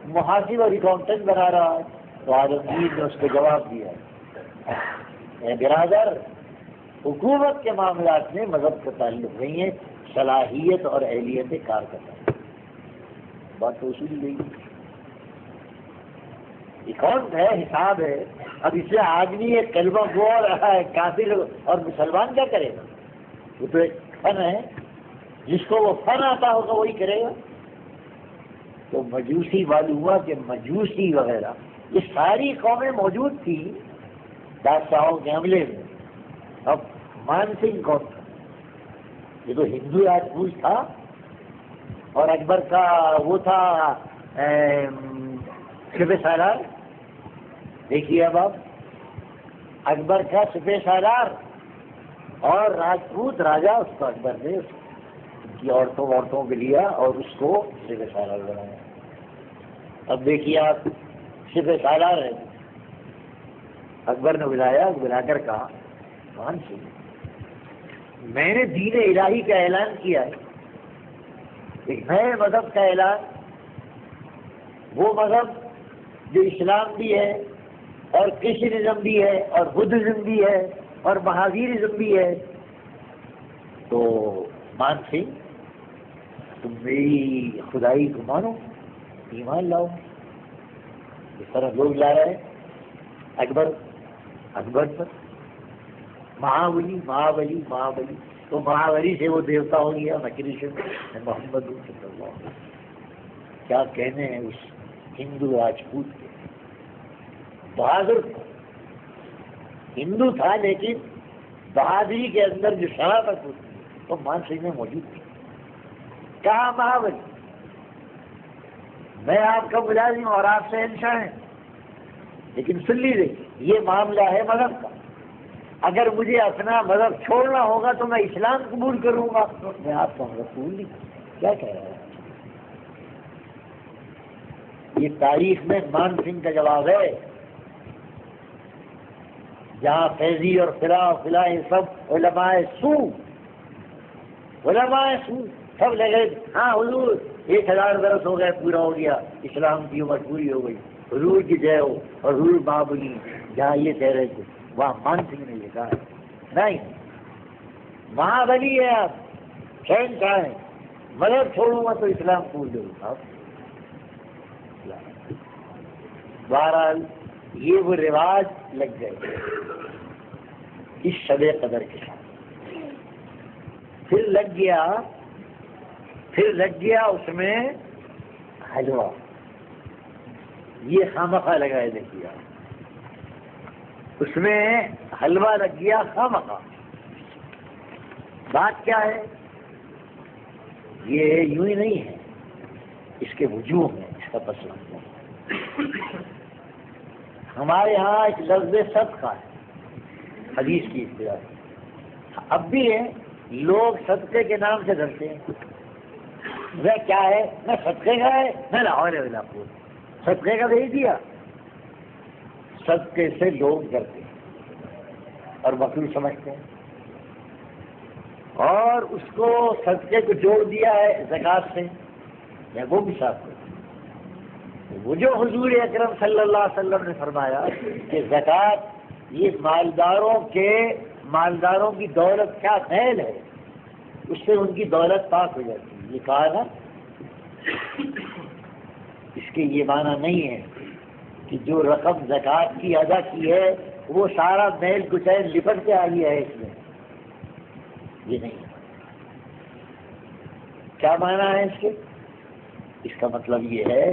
محاسب اور اکاؤنٹنٹ بنا رہا ہے، تو عالمگیر نے اس کو جواب دیا، اے برادر، حکومت کے معاملات میں مذہب کا تعلق نہیں ہے، صلاحیت اور اہلیت کار کا تعلق. بات تو اصول گئی. اکاؤنٹ ہے، حساب ہے. اب اس سے آدمی ایک کلمہ گو رہا ہے کافر اور مسلمان کیا کرے گا؟ وہ تو ایک فن ہے، جس کو وہ فن آتا ہوگا وہی کرے گا. تو مجوسی معلوم ہوا کہ مجوسی وغیرہ یہ ساری قومیں موجود تھی بادشاہوں کے حملے میں. اب مان سنگھ کون تھا؟ یہ تو ہندو راجپوت تھا، اور اکبر کا وہ تھا سپہ سالار. دیکھیے اب آپ، اکبر کا سپہ سالار اور راجپوت راجا، اس کو اکبر نے ان کی عورتوں کے لیا اور اس کو سپہ سالار بنایا. اب دیکھیے آپ، سپہ سالار ہے، اکبر نے بلا کر کہا مان سنگھ، میں نے دین الہی کا اعلان کیا ہے، ایک نئے مذہب کا اعلان، وہ مذہب جو اسلام بھی ہے اور کرسچنزم بھی ہے اور بدھزم بھی ہے اور مہاویرزم بھی ہے. تو مان سنگھ، تم میری خدائی کو مانو، ایمان لاؤ. اس طرح لوگ لا رہے ہیں اکبر پر مہابلی مہابلی مہابلی، تو مہابلی سے وہ دیوتا ہو گیا، نہ کرشن نہ محمد صلی اللہ علیہ وسلم۔ کیا کہنے ہیں اس ہندو راجپوت کے، بہادر تھا، ہندو تھا لیکن بہادری کے اندر جو شرافت ہوتی ہے وہ مان سنگھ میں موجود تھی۔ کہا مہابلی میں آپ کا ملازم اور آپ سے انشاء ہیں، لیکن سن لیجیے یہ معاملہ ہے مذہب کا، اگر مجھے اپنا مذہب چھوڑنا ہوگا تو میں اسلام قبول کروں گا، میں آپ کا مذہب قبول نہیں کروں۔ کیا کہہ رہا ہے؟ یہ تاریخ میں مان سنگھ کا جواب ہے۔ جہاں فیضی اور فلاں یہ سب علماء سو سب لگے ہاں حضور 1000 برس ہو گئے، پورا ہو گیا، اسلام کی عمر پوری ہو گئی، حضور کی جے ہو اور حضور مہابلی، جہاں یہ کہہ رہے تھے وہاں مان سنگھ نے یہ کہا نہیں، مہابلی ہے آپ شہنشاہ ہیں، مذہب چھوڑوں گا تو اسلام قبول کروں گا۔ بہرحال یہ وہ رواج لگ گئے اس شب قدر کے ساتھ، پھر لگ گیا اس میں حلوہ، یہ خامخواہ لگائے دیکھیے، اس میں حلوہ لگ گیا خامخواہ۔ بات کیا ہے؟ یہ یوں ہی نہیں ہے، اس کے وجوہ ہیں، اس کا پس منظر۔ ہمارے ہاں ایک لفظ صدقہ ہے حدیث کی اصطلاح، اب بھی ہے، لوگ صدقے کے نام سے ڈرتے ہیں۔ وہ کیا ہے؟ نہ صدقے کا ہے نہ لاہور علاقوں، صدقے کا بھیج دیا، صدقے سے لوگ ڈرتے ہیں اور مکروہ سمجھتے ہیں، اور اس کو صدقے کو جوڑ دیا ہے زکوٰۃ سے، یا وہ بھی ساتھ کرتے ہیں۔ وہ جو حضور اکرم صلی اللہ علیہ وسلم نے فرمایا کہ زکوٰۃ یہ مالداروں کی دولت کیا میل ہے، اس سے ان کی دولت پاک ہو جاتی ہے، یہ کہا نا، اس کے یہ معنی نہیں ہے کہ جو رقم زکوٰۃ کی ادا کی ہے وہ سارا میل کچیل لپٹ کے آئی ہے اس میں، یہ نہیں ہے۔ کیا معنی ہے اس کے؟ اس کا مطلب یہ ہے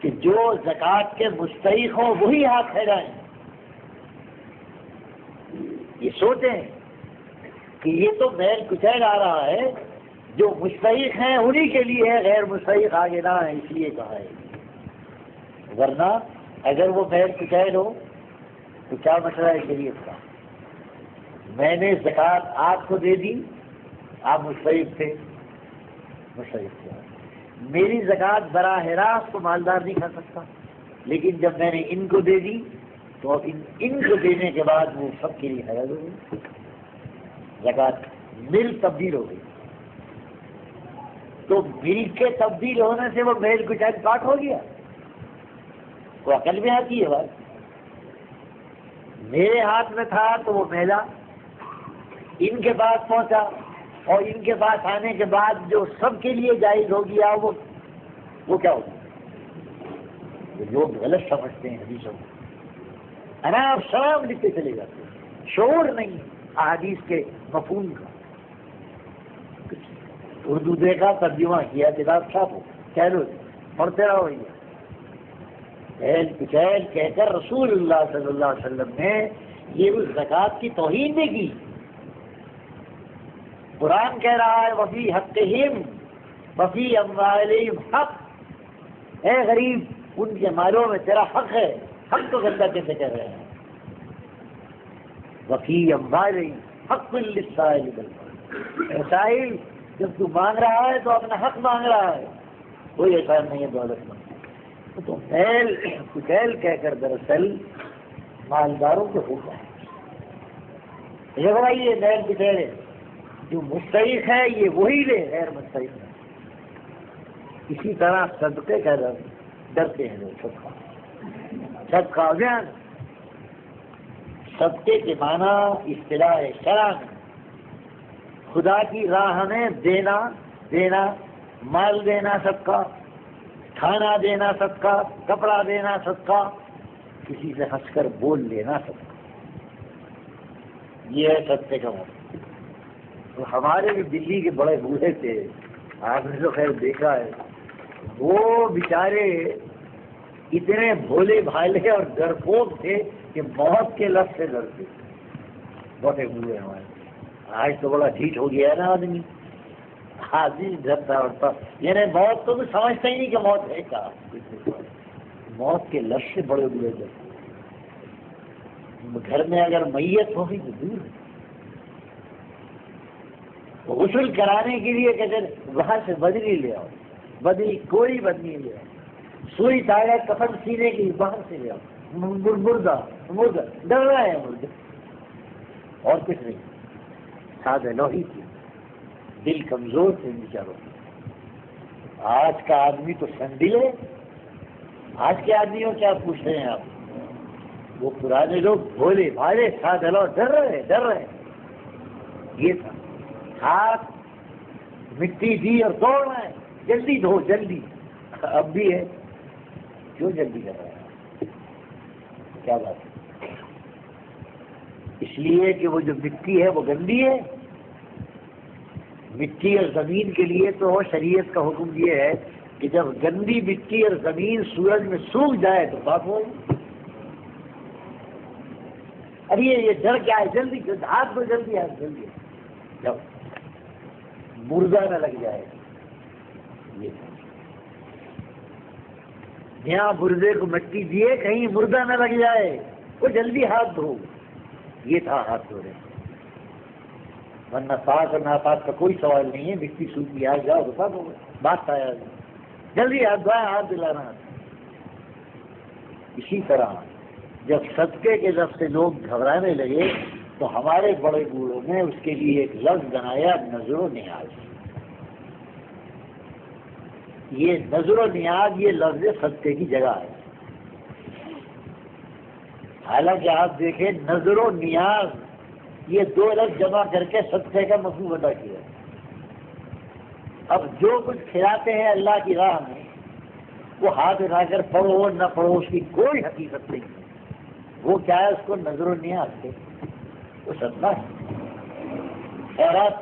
کہ جو زکوٰۃ کے مستحق ہوں وہی ہاتھ پھیلائیں، یہ سوچیں کہ یہ تو میل کچیل آ رہا ہے، جو مستحق ہیں انہی کے لیے ہے، غیر مستحق آگے نہ ہے، اس لیے کہا ہے۔ ورنہ اگر وہ میل کچیل ہو تو کیا مسئلہ ہے شریعت کا؟ میں نے زکوٰۃ آپ کو دے دی، آپ مستحق تھے، میری زکوٰۃ براہ راست تو مالدار نہیں کھا سکتا، لیکن جب میں نے ان کو دے دی تو ان کو دینے کے بعد وہ سب کے لیے حلال ہو گئی، زکوٰۃ مل تبدیل ہو گئی، تو مل کے تبدیل ہونے سے وہ میل کچیل پاک ہو گیا۔ وہ عقل میں آتی ہے بات، میرے ہاتھ میں تھا تو وہ میلا ان کے پاس پہنچا، اور ان کے پاس آنے کے بعد جو سب کے لیے جائز ہو گیا وہ کیا ہوگا؟ لوگ غلط سمجھتے ہیں حدیثوں کو، آرام سلام لکھتے چلے جاتے ہیں، شعور نہیں احادیث کے مفہوم کا۔ اردو دیکھا، ترجمہ کیا، کتاب چھاپو، کہہ لو پڑھتے رہو، کچیل کہہ کر رسول اللہ صلی اللہ علیہ وسلم نے یہ اس زکوٰۃ کی توہین نہیں کی۔ قرآن کہہ رہا ہے وفی حقہم وفی اموالہم حق، اے غریب ان کے مالوں میں تیرا حق ہے، حق تو گندہ کیسے کہہ رہے ہیں؟ وفی اموالہم حق للسائل والمحروم، سائل جب تو مانگ رہا ہے تو اپنا حق مانگ رہا ہے، کوئی احسان نہیں ہے دولت مند، تو میل کچیل کہہ کر دراصل مالداروں کو ہوتا ہے۔ یہ بھائی یہ میل کچیل ہے، جو مستحق ہے یہ وہی لے، غیر مستحق ہے۔ اسی طرح صدقے کا ڈرتے ہیں لوگ، صدقہ بیان، صدقے کے معنی اصطلاح شرع میں خدا کی راہ میں دینا، مال دینا صدقہ، کھانا دینا صدقہ، کپڑا دینا صدقہ، کسی سے ہنس کر بول لینا صدقہ، یہ ہے صدقے کا موقع۔ تو ہمارے بھی دلی کے بڑے بوڑھے تھے، آپ نے تو خیر دیکھا ہے، وہ بیچارے اتنے بھولے بھالے اور ڈرپوک تھے کہ موت کے لفظ سے ڈرتے، بڑے بوڑھے ہمارے۔ آج تو بڑا ڈھیٹ ہو گیا ہے نا آدمی ڈرتا اڑتا، یعنی موت تو سمجھتا ہی نہیں کہ موت ہے کیا، موت کے لفظ سے بڑے بوڑھے ڈرتے۔ گھر میں اگر میت ہوگی تو دور ہے، غسل کرانے کے لیے کہتے ہیں وہاں سے بدلی لے آؤ، بدلی کوئی بدلی لے آؤ، سوئی داغا کفن سینے کی باہر سے لے آؤ، مردہ ڈر رہا ہے مردہ، اور کچھ نہیں، سادہ لوہی تھی، دل کمزور تھے بیچاروں۔ آج کا آدمی تو سنڈل ہے، آج کے آدمیوں کیا پوچھ رہے ہیں آپ؟ وہ پرانے لوگ بھولے بھالے سادہ لو، ڈر رہے، یہ تھا۔ ہاتھ مٹی دی اور دوڑنا ہے، جلدی دھو جلدی، اب بھی ہے، کیوں جلدی کر رہا ہے؟ کیا بات ہے؟ اس لیے کہ وہ جو مٹی ہے وہ گندی ہے۔ مٹی اور زمین کے لیے تو شریعت کا حکم یہ ہے کہ جب گندی مٹی اور زمین سورج میں سوکھ جائے تو پاک ہو۔ اب یہ ڈر کیا ہے؟ جلدی ہاتھ کو جلدی جب مردہ نہ لگ جائے، یہاں مردے کو مٹی دیے کہیں مردہ نہ لگ جائے، وہ جلدی ہاتھ دھو، یہ تھا ہاتھ دھو رہے۔ ورنہ پاک اور ناپاک کا کوئی سوال نہیں ہے، مٹی سوکھی آ جاؤ تو پاک ہو گیا، بات آیا جلدی ہاتھ دھویا، ہاتھ دلانا۔ اسی طرح جب صدقے کے لفظ سے لوگ گھبرانے لگے تو ہمارے بڑے بوڑھوں نے اس کے لیے ایک لفظ بنایا، نظر و نیاز۔ یہ نظر و نیاز یہ لفظ صدقے کی جگہ ہے۔ حالانکہ آپ دیکھیں نظر و نیاز یہ دو لفظ جمع کر کے صدقے کا مفہوم ادا کیا۔ اب جو کچھ کھلاتے ہیں اللہ کی راہ میں وہ ہاتھ اٹھا کر پڑھو نہ پڑھو اس کی کوئی حقیقت نہیں ہے، وہ کیا ہے؟ اس کو نظر و نیاز سے وہ صدقہ ہے۔ خیرات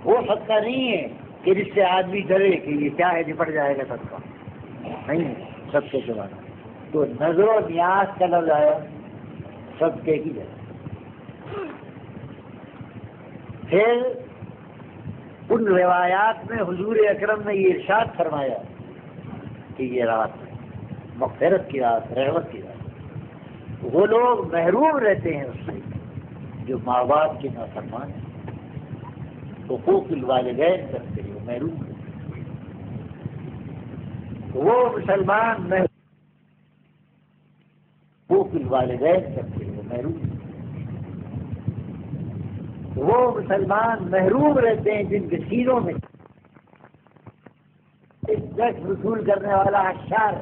وہ صدقہ نہیں ہے کہ جس سے آدمی ڈرے کہ یہ کیا ہے نپٹ جائے گا، صدقہ نہیں ہے صدقے کے بعد۔ تو نظر و نیاز کا لفظ آیا صدقے کی جگہ۔ پھر ان روایات میں حضور اکرم نے یہ ارشاد فرمایا کہ یہ رات مغفرت کی رات، رحمت کی رات، وہ لوگ محروم رہتے ہیں اس سے جو ماں باپ کے نافرمان ہیں، حقوق الوالدین کرتے ہیں، وہ محروم رہتے ہیں۔ وہ مسلمان حقوق الوالدین کرتے ہیں، وہ محروم رہتے ہیں۔ وہ مسلمان محروم رہتے ہیں جن کے سینوں میں عزت وصول کرنے والا اشار،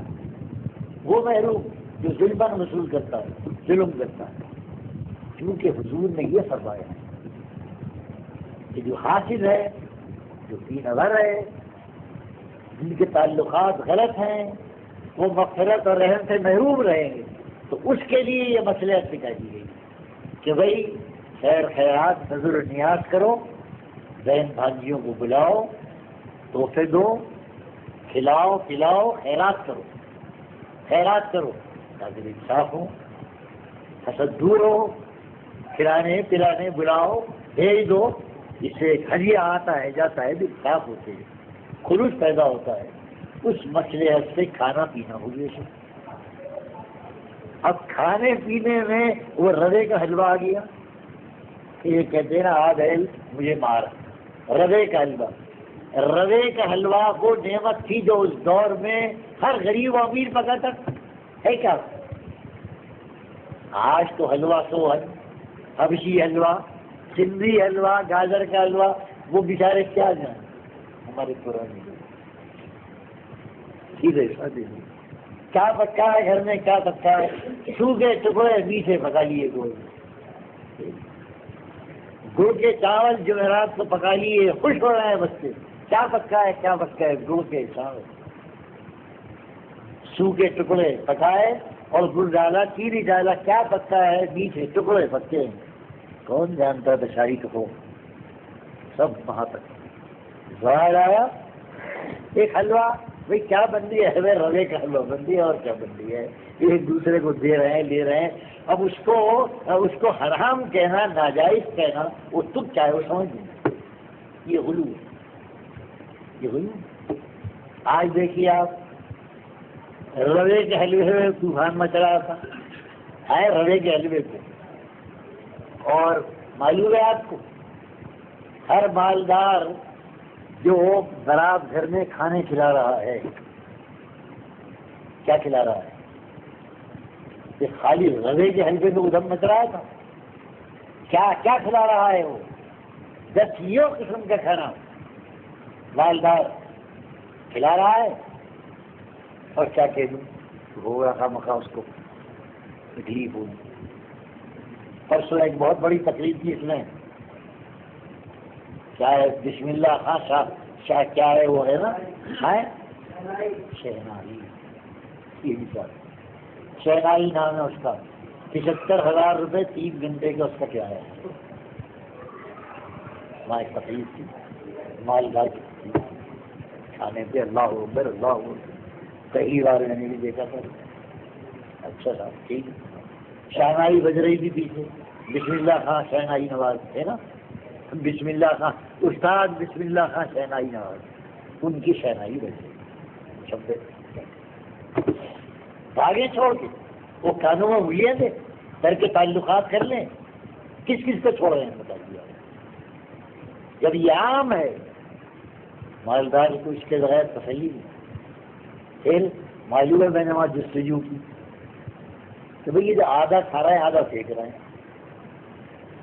وہ محروم جو ظلم وصول کرتا ہے، ظلم کرتا ہے۔ کیونکہ حضور نے یہ فرمایا کہ جو حاسد ہے، جو دین آور ہے، جن کے تعلقات غلط ہیں، وہ مغفرت اور رحم سے محروم رہیں گے۔ تو اس کے لیے یہ مصلحت سکھائی دی گئی کہ بھائی خیر خیرات، نظر و نیاز کرو، بہن بھانجیوں کو بلاؤ، تحفے دو، کھلاؤ پلاؤ، خیرات کرو تاکہ انصاف ہو، حسد دور ہو، کھلانے پلانے بلاؤ، بھیج دو، اس سے ایک ہدیہ آتا ہے جاتا ہے، بھی انصاف ہوتے ہیں، خلوص پیدا ہوتا ہے، اس مصلحت سے کھانا پینا ہو گیا۔ اب کھانے پینے میں وہ روے کا حلوہ آ گیا، یہ کہتے ہیں نا آج ہے مجھے مار، روے کا حلوہ۔ روے کا حلوہ وہ نعمت تھی جو اس دور میں ہر غریب و امیر پکاتا ہے کیا؟ آج تو حلوہ سو ہے، حبشی حلوہ، سندھی حلوہ، گاجر کا حلوہ، وہ بیچارے کیا جائیں ہمارے پرانے سیدھے سادے کیا پکا ہے گھر میں، کیا پکا ہے؟ سوکھے ٹکڑے میٹھے پکا لیے، گڑ کے چاول جمعرات کو پکا لیے، خوش ہو رہے ہیں بچے، کیا پکا ہے کیا پکا ہے؟ گڑ کے حساب سو کے ٹکڑے پکائے اور گڑ ڈالا، چینی ڈالا، کیا پکا ہے؟ میٹھے ٹکڑے پکے ہیں، کون جانتا دشاری کو؟ سب وہاں تک ظاہر آیا۔ ایک حلوہ، بھائی کیا بندی ہے؟ روے کا حلوہ بندی ہے، اور کیا بندی ہے؟ ایک دوسرے کو دے رہے ہیں لے رہے ہیں۔ اب اس کو حرام کہنا، ناجائز کہنا، وہ تم چاہے وہ سمجھ لیں، یہ غلو ہے، یہ غلو ہے۔ آج دیکھیے آپ، روے کے حلوے میں طوفان مچ رہا تھا، آئے روے کے حلوے کو، اور معلوم ہے آپ کو ہر مالدار جو برات گھر میں کھانے کھلا رہا ہے، کیا کھلا رہا ہے؟ یہ خالی روے کے حلوے میں ادھم مچ رہا تھا، کیا کیا کھلا رہا ہے؟ وہ 10 قسم کا کھانا مالدار کھلا رہا ہے، اور کیا کہہ دوں، ہو رہا مکھا اس کو تکلیف ہوئی۔ پرسوں ایک بہت بڑی تکلیف تھی اس میں، کیا ہے؟ بسم اللہ خان شاہ کیا ہے وہ ہے نا، شہنائی، یہ بھی سر شہنائی نام ہے اس کا، 75,000 روپے 3 گھنٹے کا اس کا کیا ہے؟ وہاں ایک تکلیف تھی، مالدار کی تکلیف کھانے پہ، اللہ اکبر اللہ اکبر، کئی بار میں نے بھی دیکھا تھا۔ اچھا صاحب ٹھیک ہے، شہنائی بج رہی تھی پیچھے، بسم اللہ خان شہنائی نواز ہے نا، بسم اللہ خان استاد بسم اللہ خان شہنائی نواز، ان کی شہنائی بج رہی، شبد بھاگے چھوڑ کے، وہ کانوں میں انگلیاں دے کر کے تعلقات کر لیں، کس کس کو چھوڑ رہے ہیں بتا دیا۔ جب یہ عام ہے، مالدار کو اس کے بغیر تسلی نہیں۔ پھر معلوم ہے میں نے وہاں جستجو کی کہ بھئی یہ جو آدھا کھا رہا ہے آدھا پھینک رہا ہے۔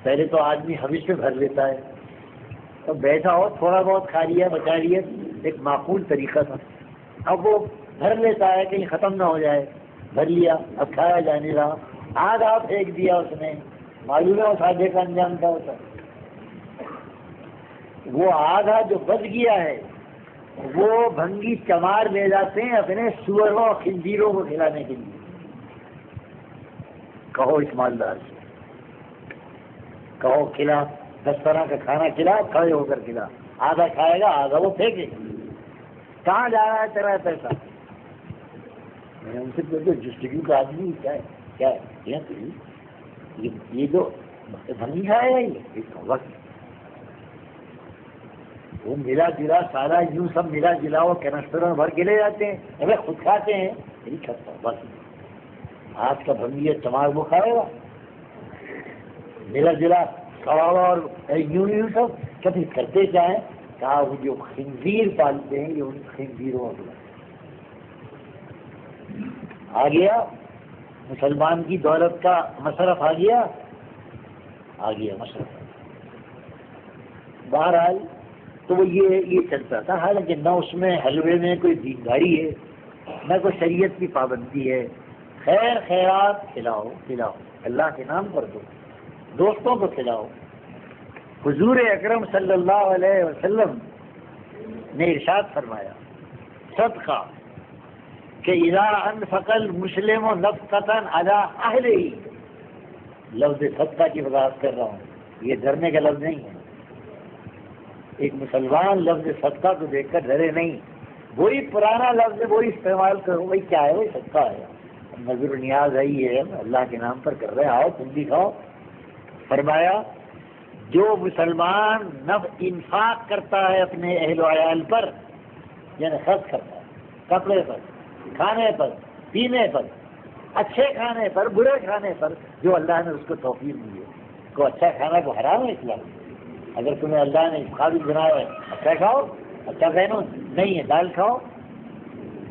پہلے تو آدمی حویش میں بھر لیتا ہے، تو بیٹھا ہو تھوڑا بہت کھا لیا بچا لیا، ایک معقول طریقہ تھا۔ اب وہ بھر لیتا ہے کہیں ختم نہ ہو جائے، بھر لیا، اب کھایا جا نہیں رہا، آدھا پھینک دیا اس نے، معلوم ہے اس آدھے کا انجام کیا ہوتا ہے۔ وہ آدھا جو بچ گیا ہے وہ بھنگی چمار لے جاتے ہیں اپنے سوروں اور خنزیروں کو کھلانے کے لیے۔ کہو اس مالدار سے، کہو کھلا، 10 طرح کا کھانا کھلا، کھڑے ہو کر کھلا، آدھا کھائے گا آدھا وہ پھینکے گا۔ کہاں جا رہا ہے تیرا پیسہ؟ میں نے ان سے پوچھا جستجو کا آدمی کیا ہے یہ جو بھنگی کھائے گا یہ وقت وہ ملا جلا سارا یوں سب ملا جلا وہ کینسٹروں میں بھر کے لے جاتے ہیں، اگر خود کھاتے ہیں نہیں کھاتا بس آج کا بھنگی چمار وہ کھائے گا ملا جلا کباب اور یوں سب کبھی کرتے جائیں۔ کہا وہ جو خنزیر پالتے ہیں یہ ان خنزیروں آ گیا، مسلمان کی دولت کا مصرف آ گیا مصرف۔ بہرحال تو وہ یہ چلتا تھا، حالانکہ نہ اس میں حلوے میں کوئی دینداری ہے نہ کوئی شریعت کی پابندی ہے۔ خیر خیرات کھلاؤ اللہ کے نام پر دو، دوستوں کو کھلاؤ۔ حضور اکرم صلی اللہ علیہ وسلم نے ارشاد فرمایا صدقہ کہ اذا انفق المسلم نفقۃ علی اہلہ، لفظ صدقہ کی وضاحت کر رہا ہوں، یہ ڈرنے کا لفظ نہیں ہے۔ ایک مسلمان لفظ صدقہ کو دیکھ کر ڈرے نہیں، وہی پرانا لفظ وہی استعمال کرو، وہی کیا ہے وہی صدقہ ہے، نظر و نیاز ہے یہ اللہ کے نام پر کر رہے، آؤ تم بھی کھاؤ۔ فرمایا جو مسلمان انفاق کرتا ہے اپنے اہل و عیال پر، یعنی خرچ کرتا ہے کپڑے پر، کھانے پر، پینے پر، اچھے کھانے پر، برے کھانے پر، جو اللہ نے اس کو توفیق دی ہے۔ کو اچھا کھانا کو حرام ہے اسلام، اگر تمہیں اللہ نے قابل بنایا ہے اچھا کھاؤ، اچھا پہنو، نہیں ہے دال کھاؤ۔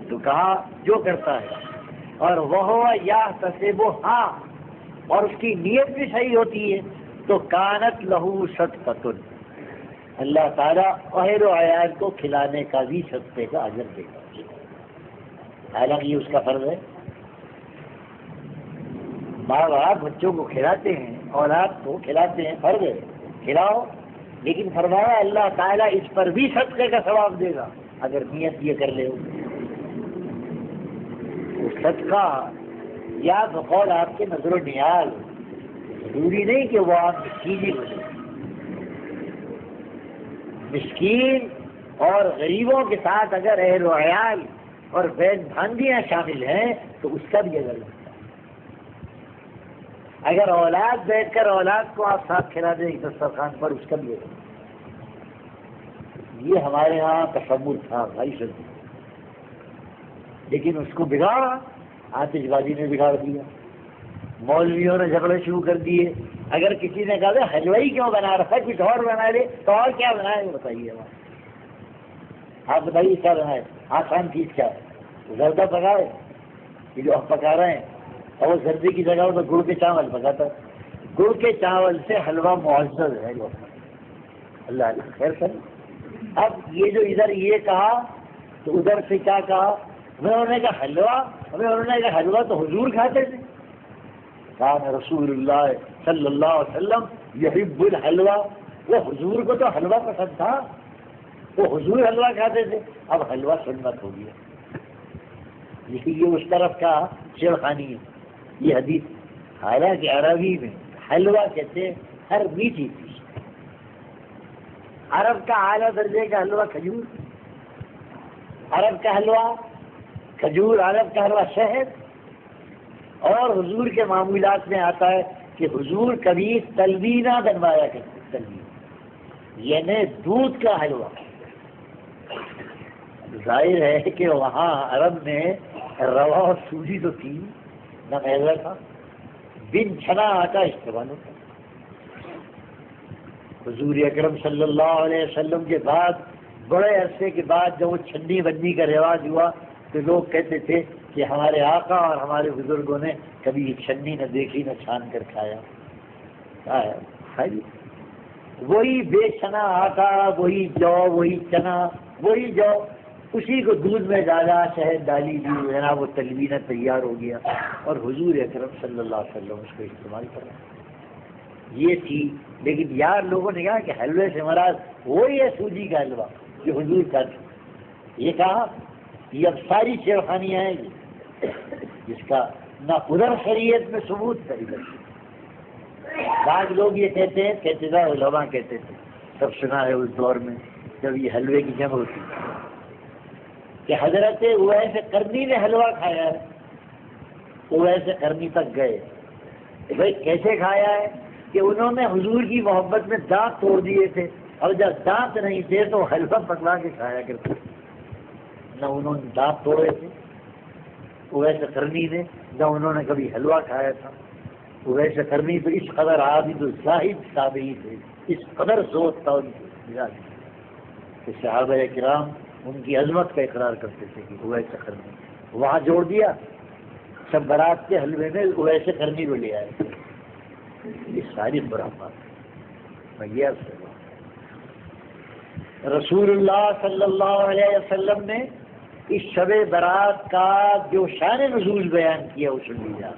تو کہا جو کرتا ہے اور وہ یا تصیبو، ہاں اور اس کی نیت بھی صحیح ہوتی ہے تو کانت لہو صدقۃ، اللہ تعالیٰ اہل و عیال کو کھلانے کا بھی صدقے کا اجر دے گا، حالانکہ یہ اس کا فرض ہے۔ ماں باپ بچوں کو کھلاتے ہیں، اولاد کو کھلاتے ہیں، فرض ہے کھلاؤ، لیکن فرمایا اللہ تعالیٰ اس پر بھی صدقے کا ثواب دے گا اگر نیت یہ کر لے. وہ صدقہ یا بقول آپ کے نظر و نیاز ضروری نہیں کہ وہ آپ مسکین ہی بنے. مسکین اور غریبوں کے ساتھ اگر اہل و عیال اور بین بھانجیاں شامل ہیں تو اس کا بھی اجر لگتا ہے. اگر اولاد بیٹھ کر اولاد کو آپ ساتھ کھلا دیں دسترخوان پر اس کا بھی اجر. یہ ہمارے یہاں تصور تھا بھائی سب، لیکن اس کو بگاڑا آتش بازی نے بگاڑ دیا. مولویوں نے جھگڑے شروع کر دیے. اگر کسی نے کہا حلوائی کیوں بنا رہا ہے، کچھ اور بنا لے تو اور کیا بنائے بتائیے. آپ بتائیے کیا بنائے؟ آسان چیز کیا ہے؟ زردہ پکائے یہ جو آپ پکا رہے ہیں، اور وہ زردے کی جگہ تو گڑ کے چاول پکاتا ہے. گڑ کے چاول سے حلوہ معزز ہے جو اللہ اللہ خیر کرے. اب یہ جو ادھر یہ کہا تو ادھر سے کیا کہا؟ انہوں نے کہا حلوہ، انہوں نے کہا حلوہ تو حضور کھاتے تھے. کہا رسول اللہ صلی اللہ علیہ وسلم یحب الحلوہ، وہ حضور کو تو حلوہ پسند تھا، وہ حضور حلوہ کھاتے تھے. اب حلوہ سنت ہو گیا. یہ اس طرف کا شیر خانی ہے یہ حدیث. حالانکہ عربی میں حلوہ کہتے ہیں ہر میٹھی چیز. عرب کا اعلیٰ درجے کا حلوہ کھجور، عرب کا حلوہ کھجور، عرب کا حلوہ شہد. اور حضور کے معمولات میں آتا ہے کہ حضور کبھی تلبینہ بنوایا کرتے. تلبینہ یعنی دودھ کا حلوہ. ظاہر ہے کہ وہاں عرب میں روا اور سوجی تو تھی نہ میدا تھا، بن چھنا آٹا استعمال ہوتا. حضور اکرم صلی اللہ علیہ وسلم کے بعد بڑے عرصے کے بعد جب وہ چھنی بننی کا رواج ہوا تو لوگ کہتے تھے کہ ہمارے آقا اور ہمارے بزرگوں نے کبھی چھنی نہ دیکھی نہ چھان کر کھایا. وہی بے چنا آٹا، وہی جو، وہی چنا، وہی جو، اسی کو دودھ میں ڈالا، شہد ڈالی دی، جناب وہ تلبینہ تیار ہو گیا اور حضور اکرم صلی اللہ علیہ وسلم اس کو استعمال کر رہے ہیں. یہ تھی. لیکن یار لوگوں نے کہا کہ حلوے سے مراد وہی ہے سوجی کا حلوہ جو حضور کا تھا. یہ کہا یہ اب ساری شیرخانیاں ہیں جس کا نہ ادھر شریعت میں ثبوت ہے ادھر. بعض لوگ یہ کہتے ہیں، کہتے تھے علماء کہتے تھے، سب سنا ہے اس دور میں جب یہ حلوے کی جنگ ہوتی کہ حضرت اویس قرنی نے حلوہ کھایا ہے. اویس قرنی تک گئے. بھائی کیسے کھایا ہے؟ کہ انہوں نے حضور کی محبت میں دانت توڑ دیے تھے اور جب دانت نہیں تھے تو حلوہ پکوا کے کھایا کرتے. نہ انہوں نے دانت توڑے تھے اویس قرنی نے، نہ انہوں نے کبھی حلوہ کھایا تھا. اویس قرنی تو اس قدر عابد و زاہد تابعی تھے، اس قدر زہد تھا ان کے کہ صحابہ کرام ان کی عظمت کا اقرار کرتے تھے کہ اویس قرنی. وہاں جوڑ دیا سب برات کے حلوے میں اویس قرنی کو لے آئے. یہ ساری برآمد میں یہ عرض کروں. رسول اللہ صلی اللہ علیہ وسلم نے اس شب برات کا جو شان نزول بیان کیا وہ سن لیا.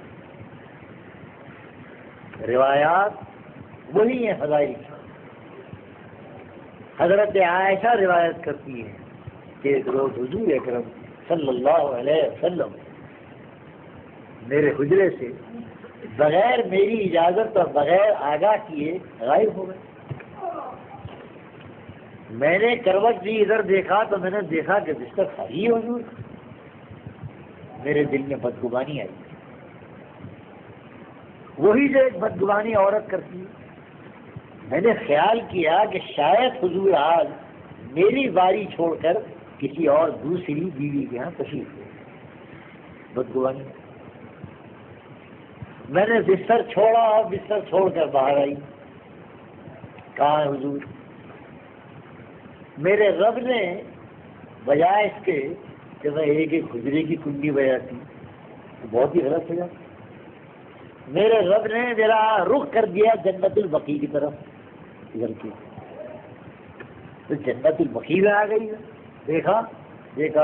روایات وہی ہیں فضائل. حضرت عائشہ روایت کرتی ہے کہ ایک روز حضور اکرم صلی اللہ علیہ وسلم میرے حجرے سے بغیر میری اجازت اور بغیر آگاہ کیے غائب ہو گئے. میں نے کروٹ دی ادھر دیکھا تو میں نے دیکھا کہ بستر خالی ہے حضور. میرے دل میں بدگمانی آئی. وہی جو ایک بدگمانی عورت کرتی ہے. میں نے خیال کیا کہ شاید حضور آج میری باری چھوڑ کر کسی اور دوسری بیوی کے یہاں تشریف لے. بدگمانی. میں نے بستر چھوڑا اور بستر چھوڑ کر باہر آئی. کہاں ہے حضور؟ میرے رب نے بجائے اس کے کہ میں ایک ایک حجرے کی کنڈی بجاتی تو بہت ہی غلط ہو جاتا. میرے رب نے میرا رخ کر دیا جنت البقیع کی طرف. ادھر کی تو جنت البقیع میں آ گئی. دیکھا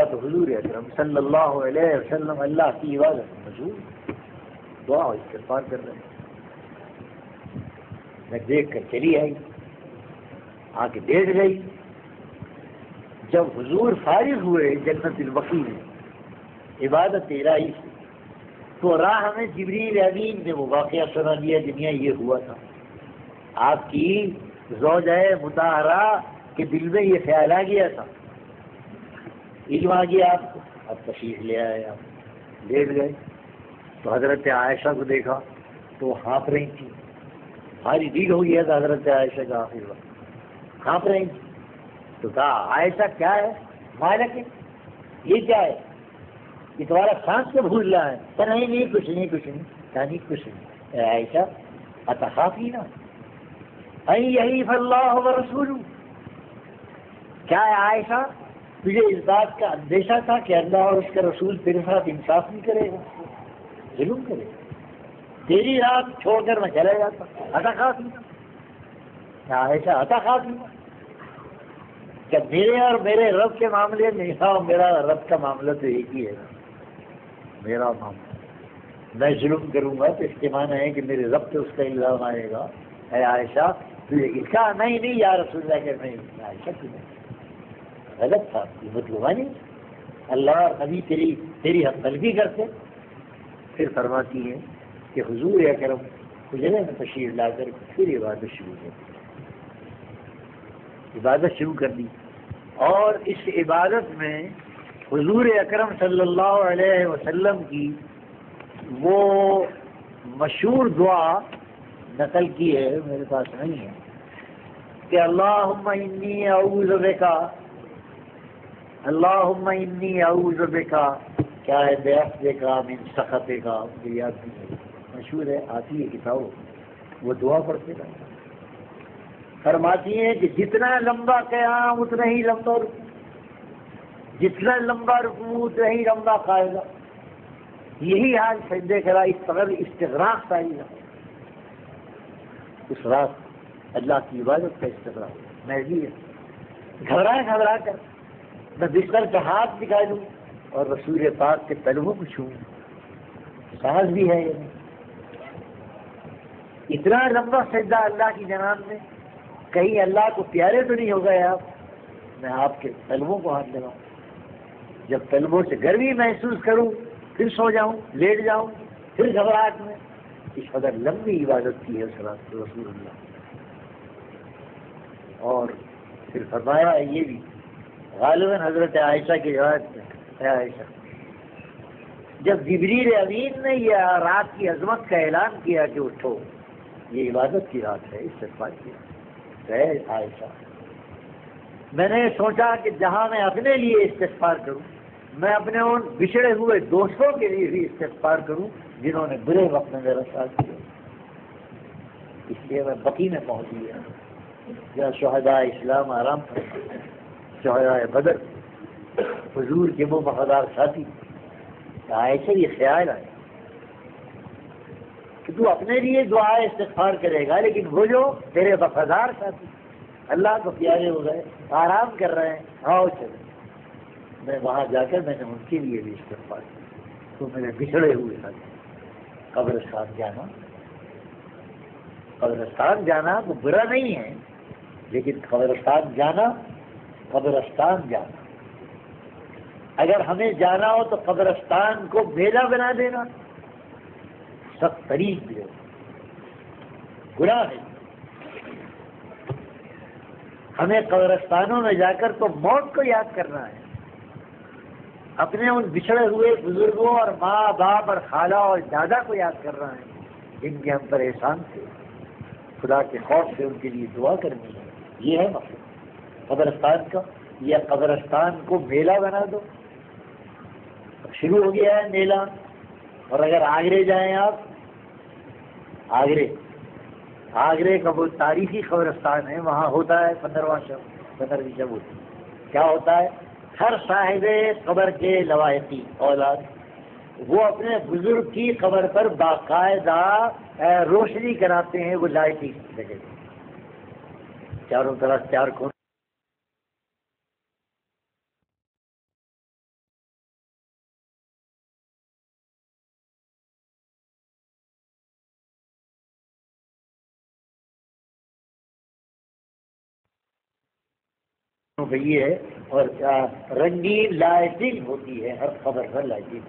تو حضور اکرم صلی اللہ علیہ وسلم اللہ کی عبادت میں مشغول دعا و استغفار کر رہے ہیں. میں دیکھ کر چلی آئی. آ کے بیٹھ گئی. جب حضور فارغ ہوئے جنت البقیع میں عبادت الہی سے تو راہ میں جبریل امین نے وہ واقعہ سنا دیا دنیا یہ ہوا تھا. آپ کی زوجہ مطہرہ کے دل میں یہ خیال آ گیا تھا, علم آ گیا آپ کو, اب تشریف لے آئے, آپ لیٹ گئے تو حضرت عائشہ کو دیکھا تو وہ ہانپ رہی تھی. بھاری دل ہو گیا تھا حضرت عائشہ کا آخر وقت, ہانپ رہی تھی. تو کہا عائشہ کیا ہے مالک ہے, یہ کیا ہے, یہ تمہارا سانس کو بھول رہا ہے. کہ نہیں کچھ نہیں کچھ نہیں, کہا نہیں کچھ نہیں. اے عائشہ اتخافینا ان یحیف اللہ ورسولہ, کیا ہے عائشہ تجھے اس بات کا اندیشہ تھا کہ اللہ اور اس کا رسول تیرے ساتھ انصاف نہیں کرے گا, ظلم کرے گا, تیری رات چھوڑ کر میں چلا جاتا. اتخافینا عائشہ اتخافینا, کہ میرے اور میرے رب کے معاملے میں اور میرا رب کا معاملہ تو ایک ہی ہے نا. میرا معاملہ میں ظلم کروں گا تو اس کے معنی ہے کہ میرے رب پہ اس کا الزام آئے گا. اے عائشہ تجھے اس کا نہیں یا رسول اللہ کہ نہیں. عائشہ تجھے غلط تھا, یہ بدگمانی, اللہ اور نبی تیری حق تلفی کرتے. پھر فرماتی ہیں کہ حضور اکرم حجرے میں تشریف لا کر پھر عبادت شروع کر دی. اور اس عبادت میں حضور اکرم صلی اللہ علیہ وسلم کی وہ مشہور دعا نقل کی ہے, میرے پاس نہیں ہے, کہ اللہم انی اعوذ بکا, اللہم انی اعوذ بکا, کیا ہے بعفوک من سخطک, یاد نہیں, مشہور ہے, آتی ہے کتاب, وہ دعا پڑھتے رہتے. فرماتی ہیں کہ جتنا لمبا قیام اتنا ہی لمبا رکوع, جتنا لمبا رکوع اتنا ہی لمبا قاعدہ. یہی حال سجدے کرا, اس قدر استغراق ساری رہا. اس رات اللہ کی عبادت کا استغراق محضی ہے. گھبرا کر میں بستر کا ہاتھ دکھا دوں اور رسول پاک کے پہلوؤں کو چھوں, سانس بھی ہے یہ نہیں. اتنا لمبا سجدہ اللہ کی جناب میں, کہیں اللہ کو پیارے تو نہیں ہو گئے آپ. میں آپ کے طلبوں کو ہاتھ لگاؤں, جب طلبوں سے گرمی محسوس کروں پھر سو جاؤں, لیٹ جاؤں, پھر گھبراہٹ میں. اس قدر لمبی عبادت کی ہے صلاۃ رسول اللہ. اور پھر فرمایا یہ بھی غالباً حضرت عائشہ کی روایت میں, اے عائشہ جب جبریل امین نے یہ رات کی عظمت کا اعلان کیا کہ اٹھو یہ عبادت کی رات ہے, استغفار کی رات ہے, عائشہ میں نے سوچا کہ جہاں میں اپنے لیے استغفار کروں, میں اپنے ان بچھڑے ہوئے دوستوں کے لیے بھی استغفار کروں جنہوں نے برے وقت میں میرا ساتھ دیا. اس لیے میں بقیع میں پہنچ گیا جہاں شہداء اسلام آرام کرتے, شہداء بدر, حضور کے وہ وفادار ساتھی. عائشہ یہ خیال آیا کہ تو اپنے لیے دعا استغفار کرے گا, لیکن وہ جو تیرے وفادار ساتھی اللہ کو پیارے ہو گئے, آرام کر رہے ہیں, آؤ چلے. میں وہاں جا کر میں نے ان کے لیے بھی استغفار کیا. تو میرے بچھڑے ہوئے ساتھی, قبرستان جانا تو برا نہیں ہے, لیکن قبرستان جانا اگر ہمیں جانا ہو تو قبرستان کو میلہ بنا دینا سخت ترین بھی ہے, گناہ ہے. ہمیں قبرستانوں میں جا کر تو موت کو یاد کرنا ہے, اپنے ان بچھڑے ہوئے بزرگوں اور ماں باپ اور خالہ اور دادا کو یاد کرنا ہے جن کے ہم پر احسان تھے. خدا کے خوف سے ان کے لیے دعا کرنی ہے. یہ ہے مقصد قبرستان کا. یا قبرستان کو میلہ بنا دو. اب شروع ہو گیا ہے میلہ. اور اگر آگرے جائیں آپ, آگرے کا وہ تاریخی قبرستان ہے, وہاں ہوتا ہے 15ویں شب ہوتی ہے. کیا ہوتا ہے, ہر صاحب قبر کے لواحقی اولاد وہ اپنے بزرگ کی قبر پر باقاعدہ روشنی کراتے ہیں. وہ لائٹنگ لگے چاروں طرف 4 کونے بھئی ہے اور رنگین لائٹنگ ہوتی ہے ہر خبر پر لائٹنگ.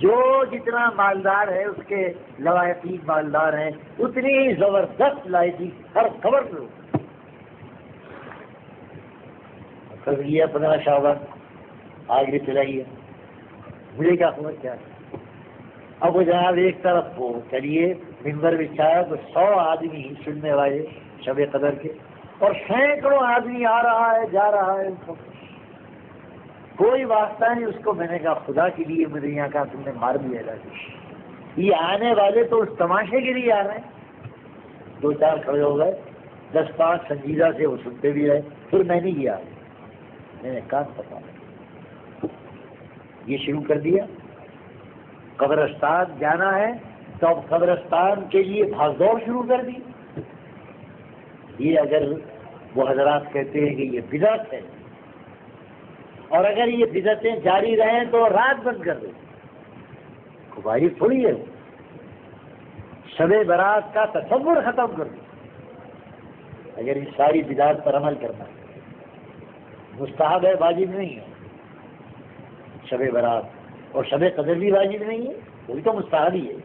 جو جتنا مالدار ہے اس کے لوائقین مالدار ہیں اتنی ہی زبردست لائٹنگ ہر خبر پر ہوتی ہے. کر لیا 15 شعبان آگے چلائیے مجھے کیا خبر کیا ہے. اب وہ جناب ایک طرف وہ چلیے ممبر بچھایا تو 100 آدمی سننے والے شب قدر کے اور سینکڑوں آدمی آ رہا ہے جا رہا ہے. کوئی واسطہ نہیں اس کو. میں نے کہا خدا کے لیے مجھے یہاں کہا تم نے مار دیا جاتی. یہ آنے والے تو اس تماشے کے لیے آ رہے ہیں. 2-4 کھڑے ہو گئے 10-5 سنجیدہ سے وہ سنتے بھی رہے. پھر میں نہیں گیا. میں نے کہا پتا یہ شروع کر دیا. قبرستان جانا ہے تو اب قبرستان کے لیے بھاگ دوڑ شروع کر دی. یہ اگر وہ حضرات کہتے ہیں کہ یہ بدعت ہے اور اگر یہ بدعتیں جاری رہیں تو رات بند کر دیں کباری تھوڑی ہے. شب برات کا تصور ختم کر دیں اگر اس ساری بدعت پر عمل کرنا ہے. مستحب ہے واجب نہیں ہے. شب برات اور شب قدر بھی واجب نہیں ہے وہ بھی تو مستحب ہی ہے.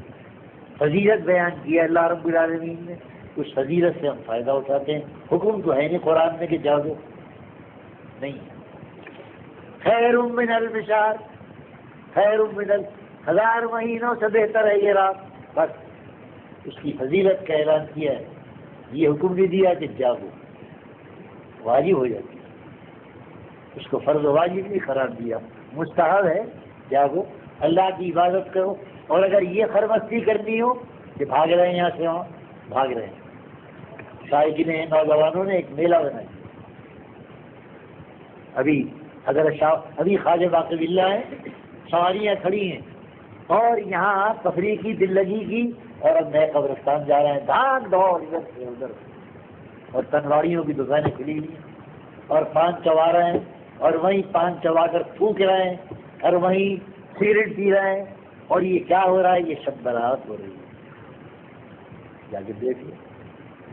فضیلت بیان کیا اللہ رب العالمین نے. اس فضیلت سے ہم فائدہ اٹھاتے ہیں. حکم تو ہے نہیں قرآن میں کہ جاگو نہیں. خیر من البشار خیر من 1000 مہینوں سے بہتر ہے یہ رات. بس اس کی فضیلت کا اعلان کیا ہے. یہ حکم بھی دیا کہ جاگو واجب ہو جاتی ہے. اس کو فرض و واجب نہیں قرار دیا. مستحب ہے جاگو اللہ کی عبادت کرو. اور اگر یہ خرمستی کرنی ہو کہ بھاگ رہے ہیں یہاں سے وہاں بھاگ رہے ہیں. شاید نے نوجوانوں نے ایک میلہ بنایا. ابھی خواجہ باقی اللہ ہے. سواریاں کھڑی ہیں اور یہاں تفریح کی دل لگی کی اور اب نئے قبرستان جا رہے ہیں. بھاگ دوڑ ادھر سے ادھر اور تنواڑیوں کی دکانیں کھلی ہوئی ہیں اور پان چبا رہے ہیں اور وہیں پان چبا کر تھوک رہے ہیں اور وہیں سگریٹ پی رہے ہیں. اور یہ کیا ہو رہا ہے؟ یہ شب برات ہو رہی ہے. جا کے دیکھیے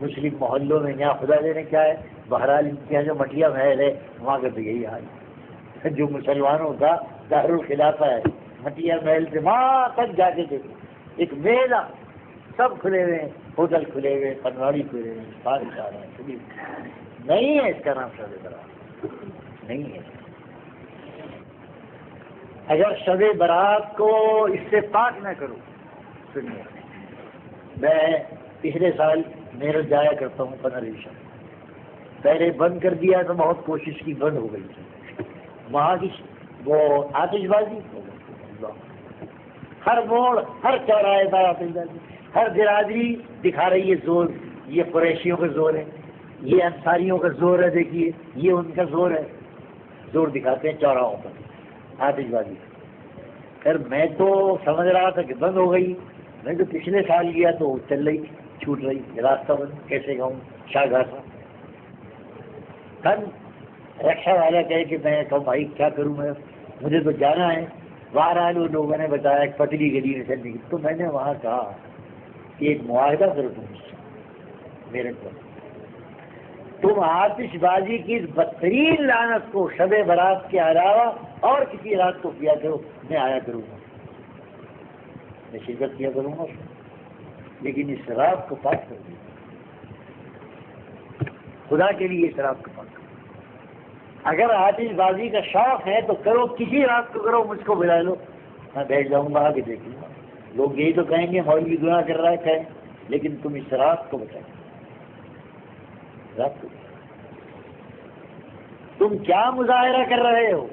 مسلم محلوں میں یہاں خدا دینے کیا ہے. بہرحال ان کے یہاں جو مٹیا محل ہے وہاں کا تو یہی حال ہے. جو مسلمانوں کا دارالخلافہ ہے مٹیا محل سے وہاں تک جا کے دیکھو ایک میلہ. سب کھلے ہوئے ہیں. ہوٹل کھلے ہوئے, پنواڑی کھلے ہوئے, پارک جا رہے ہیں. نہیں ہے اس کا نام شب برات نہیں ہے. اگر شب برات کو اس سے پاک نہ کرو. سنیے میں پچھلے سال میرٹھ جایا کرتا ہوں 15 ریشن. پہلے بند کر دیا تو بہت کوشش کی بند ہو گئی. وہاں کی وہ آتش بازی ہر موڑ ہر چوراہے پر آتش بازی. ہر برادری دکھا رہی ہے زور. یہ قریشیوں کا زور ہے, یہ انصاریوں کا زور ہے. دیکھیے یہ ان کا زور ہے. زور دکھاتے ہیں چوراہوں پر آتش بازی. خیر میں تو سمجھ رہا تھا کہ بند ہو گئی. میں تو پچھلے سال گیا تو چل رہی چھوٹ رہی. راستہ بند کیسے گاؤں شاہ گھاسا. رکشا والا کہے کہ میں کہوں بھائی کیا کروں میں مجھے تو جانا ہے. بہرحال وہ لوگوں نے بتایا ایک پتلی گلی میں چلنے کی. تو میں نے وہاں کہا کہ ایک معاہدہ کرو تم میرے کو. تم آتش بازی کی بدترین لعنت کو شب برات کے علاوہ اور کسی رات کو کیا کرو. میں آیا کروں گا, میں شرکت کیا کروں گا, لیکن اس رات کو پاک کر دوں. خدا کے لیے اس رات کو پاک کرو. اگر آتش بازی کا شوق ہے تو کرو, کسی رات کو کرو. مجھ کو بلا لو, میں بیٹھ جاؤں گا آگے دیکھ لوں گا. لوگ یہی تو کہیں گے مولوی گناہ کر رہا ہے. کہیں لیکن تم اس رات کو بتاؤ. رات کو تم کیا مظاہرہ کر رہے ہو؟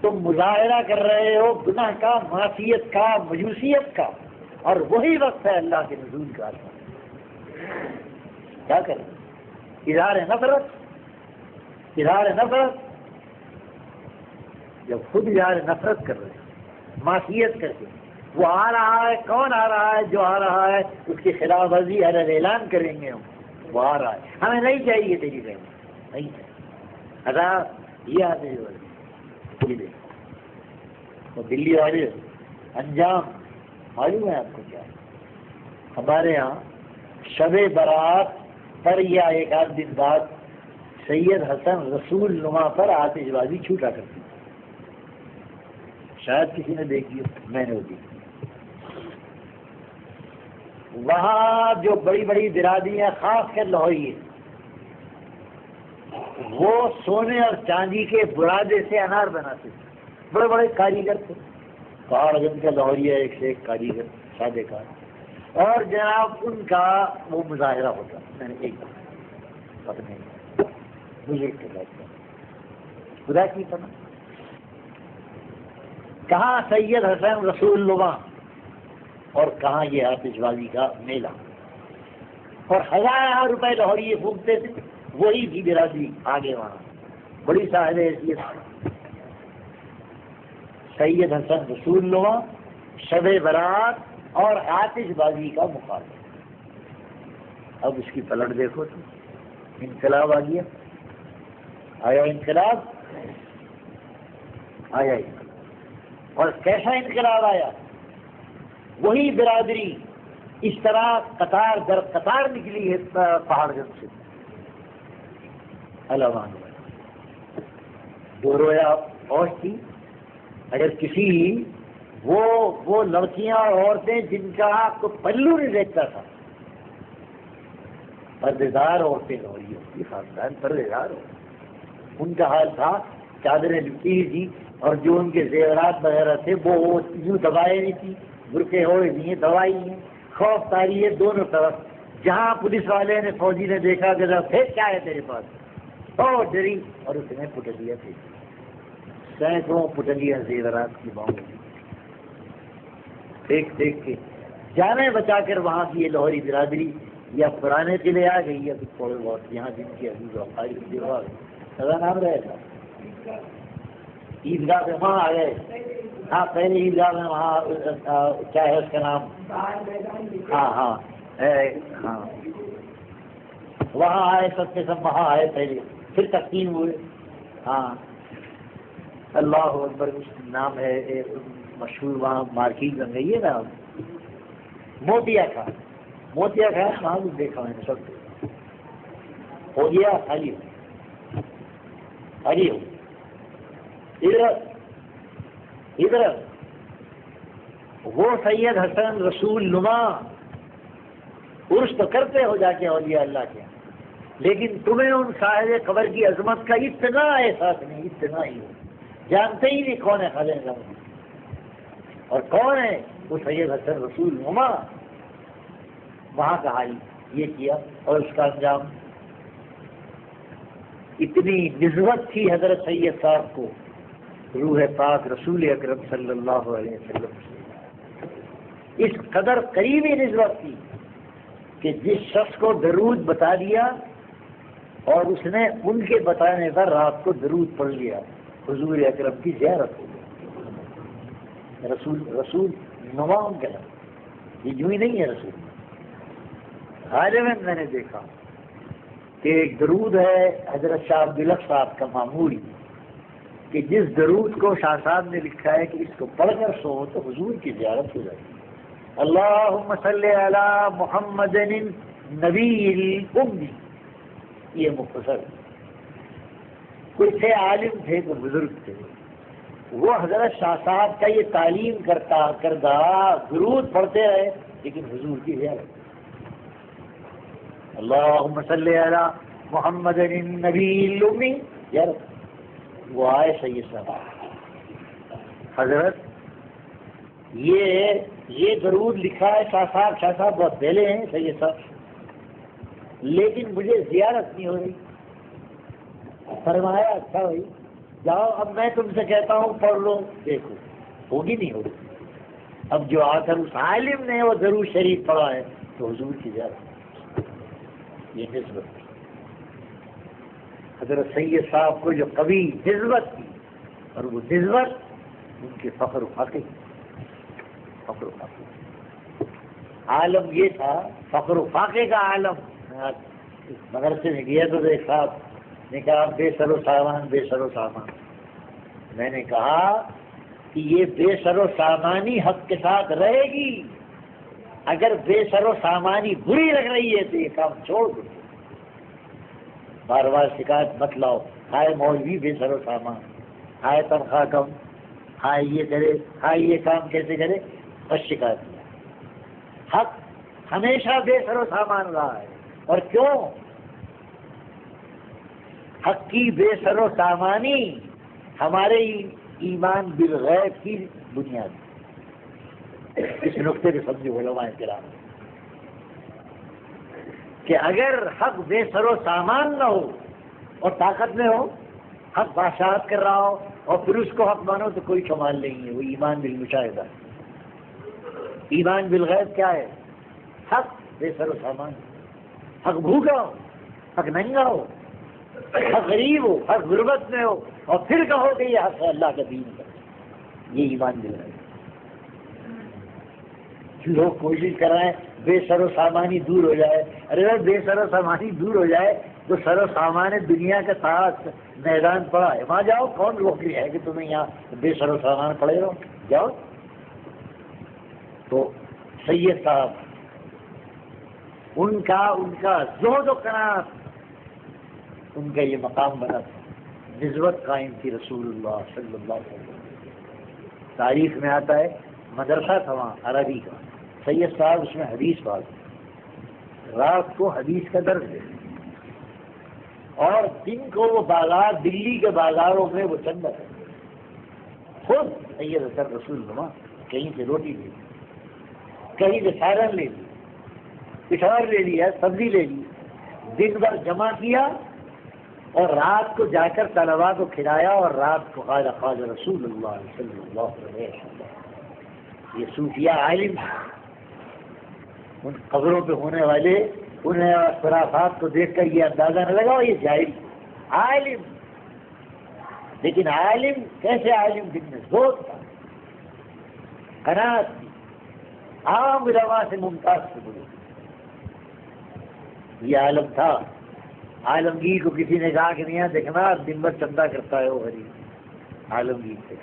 تم مظاہرہ کر رہے ہو گناہ کا, معصیت کا, مجوسیت کا. اور وہی وقت ہے اللہ کے نزول کا. کیا کریں؟ اظہار نفرت. اظہار نفرت جب خود اظہار نفرت کر رہے ہیں معصیت کر کے. وہ آ رہا ہے, کون آ رہا ہے؟ جو آ رہا ہے اس کی خلاف ورزی اعلان کریں گے ہم. وہ آ رہا ہے, ہمیں نہیں چاہیے تیری رہنا, نہیں چاہیے. یہ آتے ہیں وہ دلی والے انجام معلوم ہے آپ کو کیا ہے؟ ہمارے یہاں شب برات پر یا ایک آدھ دن بعد سید حسن رسول نما پر آتش بازی چھوٹا کرتی، شاید کسی نے دیکھی ہو، میں نے وہ دیکھی۔ وہاں جو بڑی بڑی برادریاں خاص کر لاہوری ہے، وہ سونے اور چاندی کے برادے سے انار بناتے تھے، بڑے بڑے کاریگر تھے، کار گنج کا لاہوریا ایک سے ایک کاریگر، سادے کار، اور جناب ان کا وہ مظاہرہ ہوتا، میں نے ایک اپنے بزرگ کے ساتھ خدا کی پناہ۔ کہاں سید حسن رسول نما اور کہاں یہ آتش بازی کا میلہ، اور ہزار روپے لاہوری پھونکتے تھے، وہی بھی برادری آگے وہاں بڑی صاحب حیثیت۔ سید حسن رسول نما، شب برات اور آتش بازی کا مقابلہ۔ اب اس کی پلٹ دیکھو تو انقلاب آ گیا، آیا انقلاب، آیا انقلاب، اور کیسا انقلاب آیا؟ وہی برادری اس طرح قطار در قطار نکلی ہے پہاڑ گنج سے، علمان دو رویا فوج تھی۔ اگر کسی وہ لڑکیاں اور عورتیں جن کا کوئی پلو نہیں دیکھتا تھا، پردےدار عورتیں ہو رہی ہوتی، خاندان پردےدار ہو، ان کا حال تھا چادریں لٹی تھی، اور جو ان کے زیورات وغیرہ تھے وہ یوں دبائے نہیں تھی، برقے ہوئے نہیں ہیں، دوائی ہیں، خوف تاری ہے دونوں طرف۔ جہاں پولیس والے نے فوجی نے دیکھا کہ پھر کیا ہے تیرے پاس، تو ڈری اور اس نے پٹلیاں پھینک، سینکڑوں پٹلیاں زیورات کی باؤں دیکھ کے جانے بچا کر وہاں کی یہ لاہوری برادری یا پرانے قلعے آ گئی یا تھوڑے بہت یہاں جن کی ابھی سزا نام رہے گا، عیدگاہ میں وہاں آ گئے۔ ہاں پہلے عیدگاہ میں وہاں کیا ہے اس کا نام، ہاں وہاں آئے سب کے سب، وہاں آئے پہلے، پھر تقسیم ہوئے۔ ہاں اللہ اکبر، نام ہے مشہور وہاں مارکیٹ بن گئی ہے نا، موتیا خان وہاں بھی دیکھا میں نے سب ہو گیا، خالی ہو ادھر وہ سید حسن رسول نما عرس تو کرتے ہو جا کے اولیاء اللہ کے، لیکن تمہیں ان صاحب قبر کی عظمت کا اتنا احساس نہیں، اتنا ہی ہو، جانتے ہی نہیں کون ہے خالد نظام اور کون ہے وہ سید حسن رسول نما۔ وہاں کا حال یہ کیا، اور اس کا انجام اتنی نسبت تھی حضرت سید صاحب کو روح پاک رسول اکرم صلی اللہ علیہ وسلم سے، اس قدر قریبی نسبت تھی کہ جس شخص کو درود بتا دیا اور اس نے ان کے بتانے پر رات کو درود پڑھ لیا، حضور اکرم کی زیارت ہو گئی۔ رسول نما ان کا نام، یہ یوں ہی نہیں ہے رسول۔ غالباً میں نے دیکھا کہ ایک درود ہے حضرت شاہ عبداللہ صاحب کا معمولی، کہ جس درود کو شاہ صاحب نے لکھا ہے کہ اس کو پڑھ کر سو تو حضور کی زیارت ہو جائے گی۔ اللہم صلی علی محمد نبی الامی، یہ مختصر کوئی تھے عالم تھے، کوئی بزرگ تھے، وہ حضرت شاہ صاحب کا یہ تعلیم کردہ درود پڑھتے رہے، لیکن حضور کی زیارت۔ اللہم صلی علی محمد النبی الامی، یار وہ آئے سید صاحب، حضرت یہ درود لکھا ہے شاہ صاحب بہت پہلے ہیں سید صاحب، لیکن مجھے زیارت نہیں ہو رہی۔ فرمایا اچھا بھائی جاؤ، اب میں تم سے کہتا ہوں پڑھ لو، دیکھو ہوگی نہیں ہوگی۔ اب جو آ کر اس عالم نے وہ درود شریف پڑھا ہے تو حضور کی زیارت، یہ نسبت تھی حضرت سید صاحب کو، جو کبھی نسبت تھی، اور وہ نسبت ان کے فخر و فاقے عالم یہ تھا، فخر و فاقے کا عالم۔ مدرسے میں گیا تو ایک صاحب نے کہا بے سر و سامان، بے سر و سامان۔ میں نے کہا کہ یہ بے سر و سامانی حق کے ساتھ رہے گی، اگر بے سر و سامانی بری لگ رہی ہے تو یہ کام چھوڑ دو۔ بار بار شکایت مت لاؤ، ہائے مولوی بے سر و سامان، ہائے تنخواہ کم، ہائے یہ کرے، ہائے یہ کام کیسے کرے، بس شکایت کیا۔ حق ہمیشہ بے سر و سامان رہا ہے، اور کیوں؟ حق کی بے سر و سامانی ہمارے ایمان بالغیب کی بنیاد ہے۔ اس نقطے کو سمجھو علماء کرام کہ اگر حق بے سر و سامان نہ ہو اور طاقت میں ہو، حق بادشاہت کر رہا ہو اور پھر اس کو حق مانو تو کوئی کمال نہیں ہے، وہ ایمان بالمشاہدہ۔ ایمان بالغیب کیا ہے؟ حق بے سر و سامان، حق بھوکا ہو، حق ننگا ہو، حق غریب ہو، حق غربت میں ہو، اور پھر کہو کہ یہ حق ہے اللہ کا دین کا، یہ ایمان بالغیب۔ لوگ کوشش کر رہے ہیں بے سر و سامانی دور ہو جائے، ارے بھائی بے سر و سامانی دور ہو جائے تو سر و سامان دنیا کے ساتھ میدان پڑا ہے، وہاں جاؤ، کون روک رہا ہے کہ تمہیں یہاں بے سر و سامان پڑے رہو، جاؤ۔ تو سید صاحب ان کا زہد و قناعت، ان کا یہ مقام بنا تھا، نسبت قائم تھی رسول اللہ صلی اللہ علیہ وسلم۔ تاریخ میں آتا ہے مدرسہ تھا وہاں عربی کا، سید صاحب اس میں حدیث پڑھتے، رات کو حدیث کا درس دیتے، اور دن کو وہ بازار، دلی کے بازاروں میں وہ چندہ کرتے، خود سید اثر رسول اللہ کہیں سے روٹی لے لی، کہیں سے سالن لے لی، پٹھور لے لیا، سبزی لے لی، دن بھر جمع کیا اور رات کو جا کر طلباء کو کھلایا، اور رات کو خواجہ خواجہ رسول اللہ صلی اللہ علیہ وسلم۔ یہ صوفیہ عالم ان قبروں پہ ہونے والے انہیں خرافات کو دیکھ کر یہ اندازہ نہ لگا یہ جاہل عالم، لیکن عالم کیسے عالم؟ دن میں زہد تھا، قناعت تھی، عام علماء سے ممتاز تھے، بولے یہ عالم تھا۔ عالمگیر کو کسی نے کہا کہ نہیں دیکھنا دن بھر چندہ کرتا ہے وہ غریب، عالمگیر سے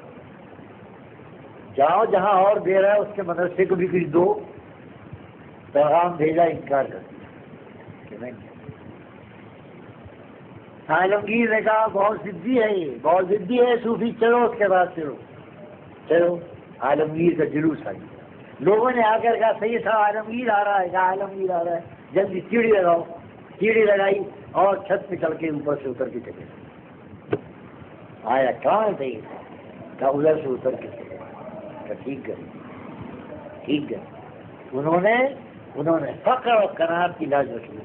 جاؤ جہاں اور دے رہا ہے اس کے مدرسے کو بھی کچھ دو، پیغام بھیجا، انکار کر دیا کہ نہیں۔ عالمگیر نے کہا بہت ضدی ہے، یہ بہت ضدی ہے صوفی، چلو اس کے بعد چلو۔ عالمگیر کا جلوس آ گیا، لوگوں نے آ کر کہا سید صاحب عالمگیر آ رہا ہے، کہا عالمگیر آ رہا ہے، جلدی سیڑھی لگاؤ۔ سیڑھی لگائی اور چھت پہ چل کے اوپر سے اتر کے چلے آیا، کہاں ہے سید صاحب؟ کہا ادھر سے اتر کے چلے، کہا ٹھیک ہے۔ انہوں نے فقر اور قناعت کی لاج رکھی،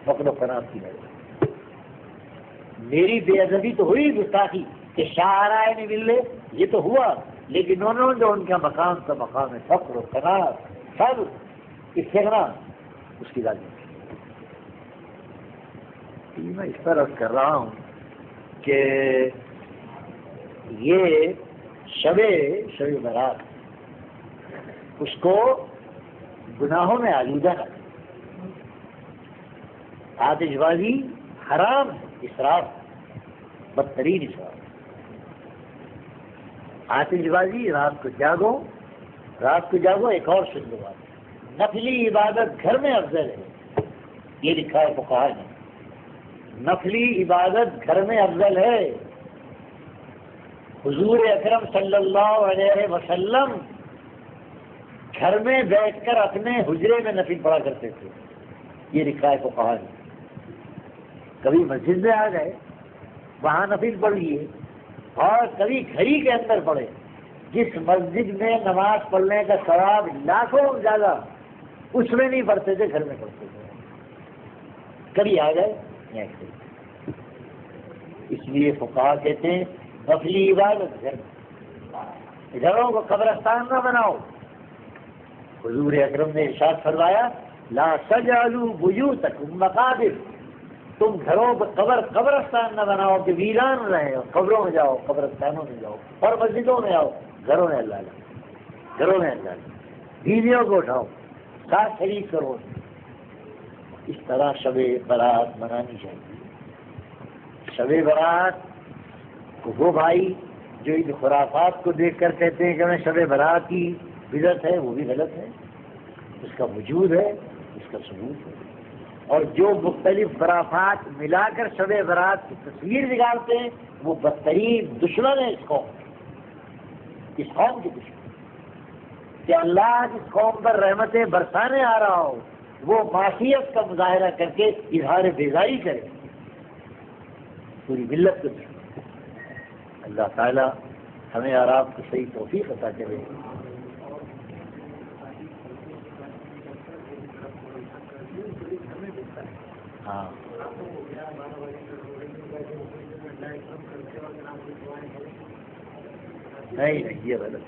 فقر و قناعت کی لاج۔ میری بے ادبی تو ہوئی گستاخی کہ شاعرائے نہیں مل لے، یہ تو ہوا، لیکن انہوں نے جو ان کا مقام کا مقام ہے فقر و قناعت، سب استغنا، اس کی لاج رکھی۔ میں اس طرح کر رہا ہوں کہ یہ شب برات اس کو گناہوں میں آلودہ ہے، آتش بازی حرام ہے، اسراف، بدترین اسراف۔ آتش بازی رات کو جاگو، ایک اور سن لو بات، نفلی عبادت گھر میں افضل ہے، یہ لکھا ہے فقہا نے، نفلی عبادت گھر میں افضل ہے۔ حضور اکرم صلی اللہ علیہ وسلم گھر میں بیٹھ کر اپنے حجرے میں نفل پڑھا کرتے تھے، یہ لکھا ہے فقہا نے۔ کبھی مسجد میں آ گئے وہاں نفل پڑھ لیے، اور کبھی گھر ہی کے اندر پڑھے۔ جس مسجد میں نماز پڑھنے کا ثواب لاکھوں زیادہ، اس میں نہیں پڑھتے تھے، گھر میں پڑھتے تھے۔ کبھی آ گئے، اس لیے فقہا کہتے ہیں نفلی عبادت گھروں کو قبرستان نہ بناؤ۔ حضور اکرم نے ارشاد فرمایا لا تجعلوا بیوتکم مقابر، تم گھروں کو قبرستان نہ بناؤ کہ ویران رہے، اور قبروں میں جاؤ، قبرستانوں میں جاؤ، اور مسجدوں میں آؤ، گھروں میں اللہ بیویوں کو اٹھاؤ، ساتھ شریک کرو۔ اس طرح شب برات منانی چاہیے۔ شب برات کو وہ بھائی جو ان خرافات کو دیکھ کر کہتے ہیں کہ میں شب برات کی بدعت ہے، وہ بھی غلط ہے۔ اس کا وجود ہے، اس کا ثبوت ہے۔ اور جو مختلف برافات ملا کر شب برات کی تصویر نکالتے ہیں وہ بدترین دشمن ہے اس قوم کی دشمن، کہ اللہ جس قوم پر رحمتیں برسانے آ رہا ہو وہ معصیت کا مظاہرہ کر کے اظہار بیزاری کرے، پوری ملت کو دشمن۔ اللہ تعالیٰ ہمیں اور آپ کو صحیح توفیق عطا کرے۔ ہاں نہیں یہ غلط،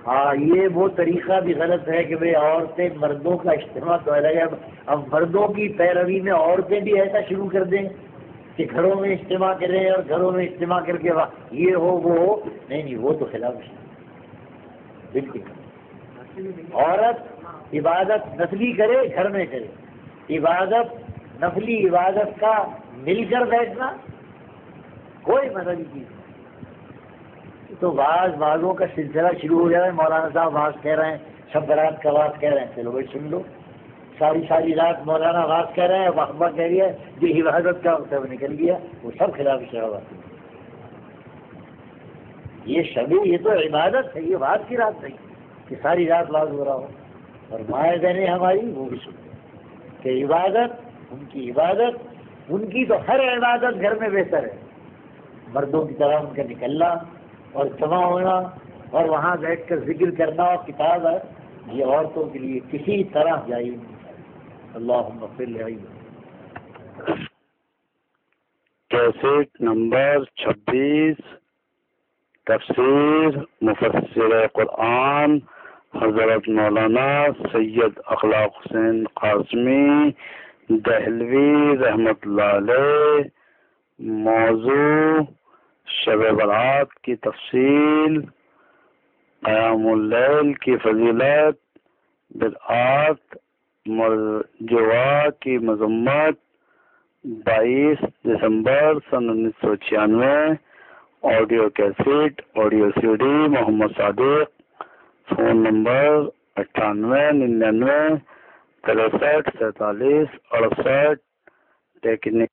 ہاں یہ وہ طریقہ بھی غلط ہے کہ بھئی عورتیں مردوں کا اجتماع تو الگ ہے، اب مردوں کی پیروی میں عورتیں بھی ایسا شروع کر دیں کہ گھروں میں اجتماع کریں اور گھروں میں اجتماع کر کے یہ ہو وہ ہو، نہیں وہ تو خلاف ہے بالکل۔ عورت عبادت نفلی کرے گھر میں کرے، عبادت نفلی عبادت کا مل کر بیٹھنا کوئی مذہبی چیز نہیں۔ تو بعضوں کا سلسلہ شروع ہو جائے، مولانا صاحب واز کہہ رہے ہیں، شب برات کا واز کہہ رہے ہیں، چلو بھائی سن لو، ساری رات مولانا واز کہہ رہے ہیں، وقبہ کہہ رہی ہے، جو عبادت کا سب نکل گیا، وہ سب خلاف شرع باتیں۔ یہ تو عبادت ہے، یہ واز کی رات نہیں کہ ساری رات واز ہو رہا ہو۔ اور مائیں بہنیں ہماری وہ بھی سنتے کہ عبادت ان کی تو ہر عبادت گھر میں بہتر ہے، مردوں کی طرح ان کا نکلنا اور جمع ہونا اور وہاں بیٹھ کر ذکر کرنا اور کتاب ہے، یہ عورتوں کے لیے کسی طرح جائز نہیں ہے۔ اللہم اغفر لعلی۔ کیسٹ نمبر 26 تفسیر مفسر قرآن حضرت مولانا سید اخلاق حسین قاسمی دہلوی رحمۃ اللہ علیہ، موضوع شب برات کی تفصیل، قیام اللیل کی فضیلت، بدعات مرجوہ کی مذمت، 22 دسمبر سن 1996، audio cassette audio C D Muhammad Sadiq, phone number 9899 63 47 68، technique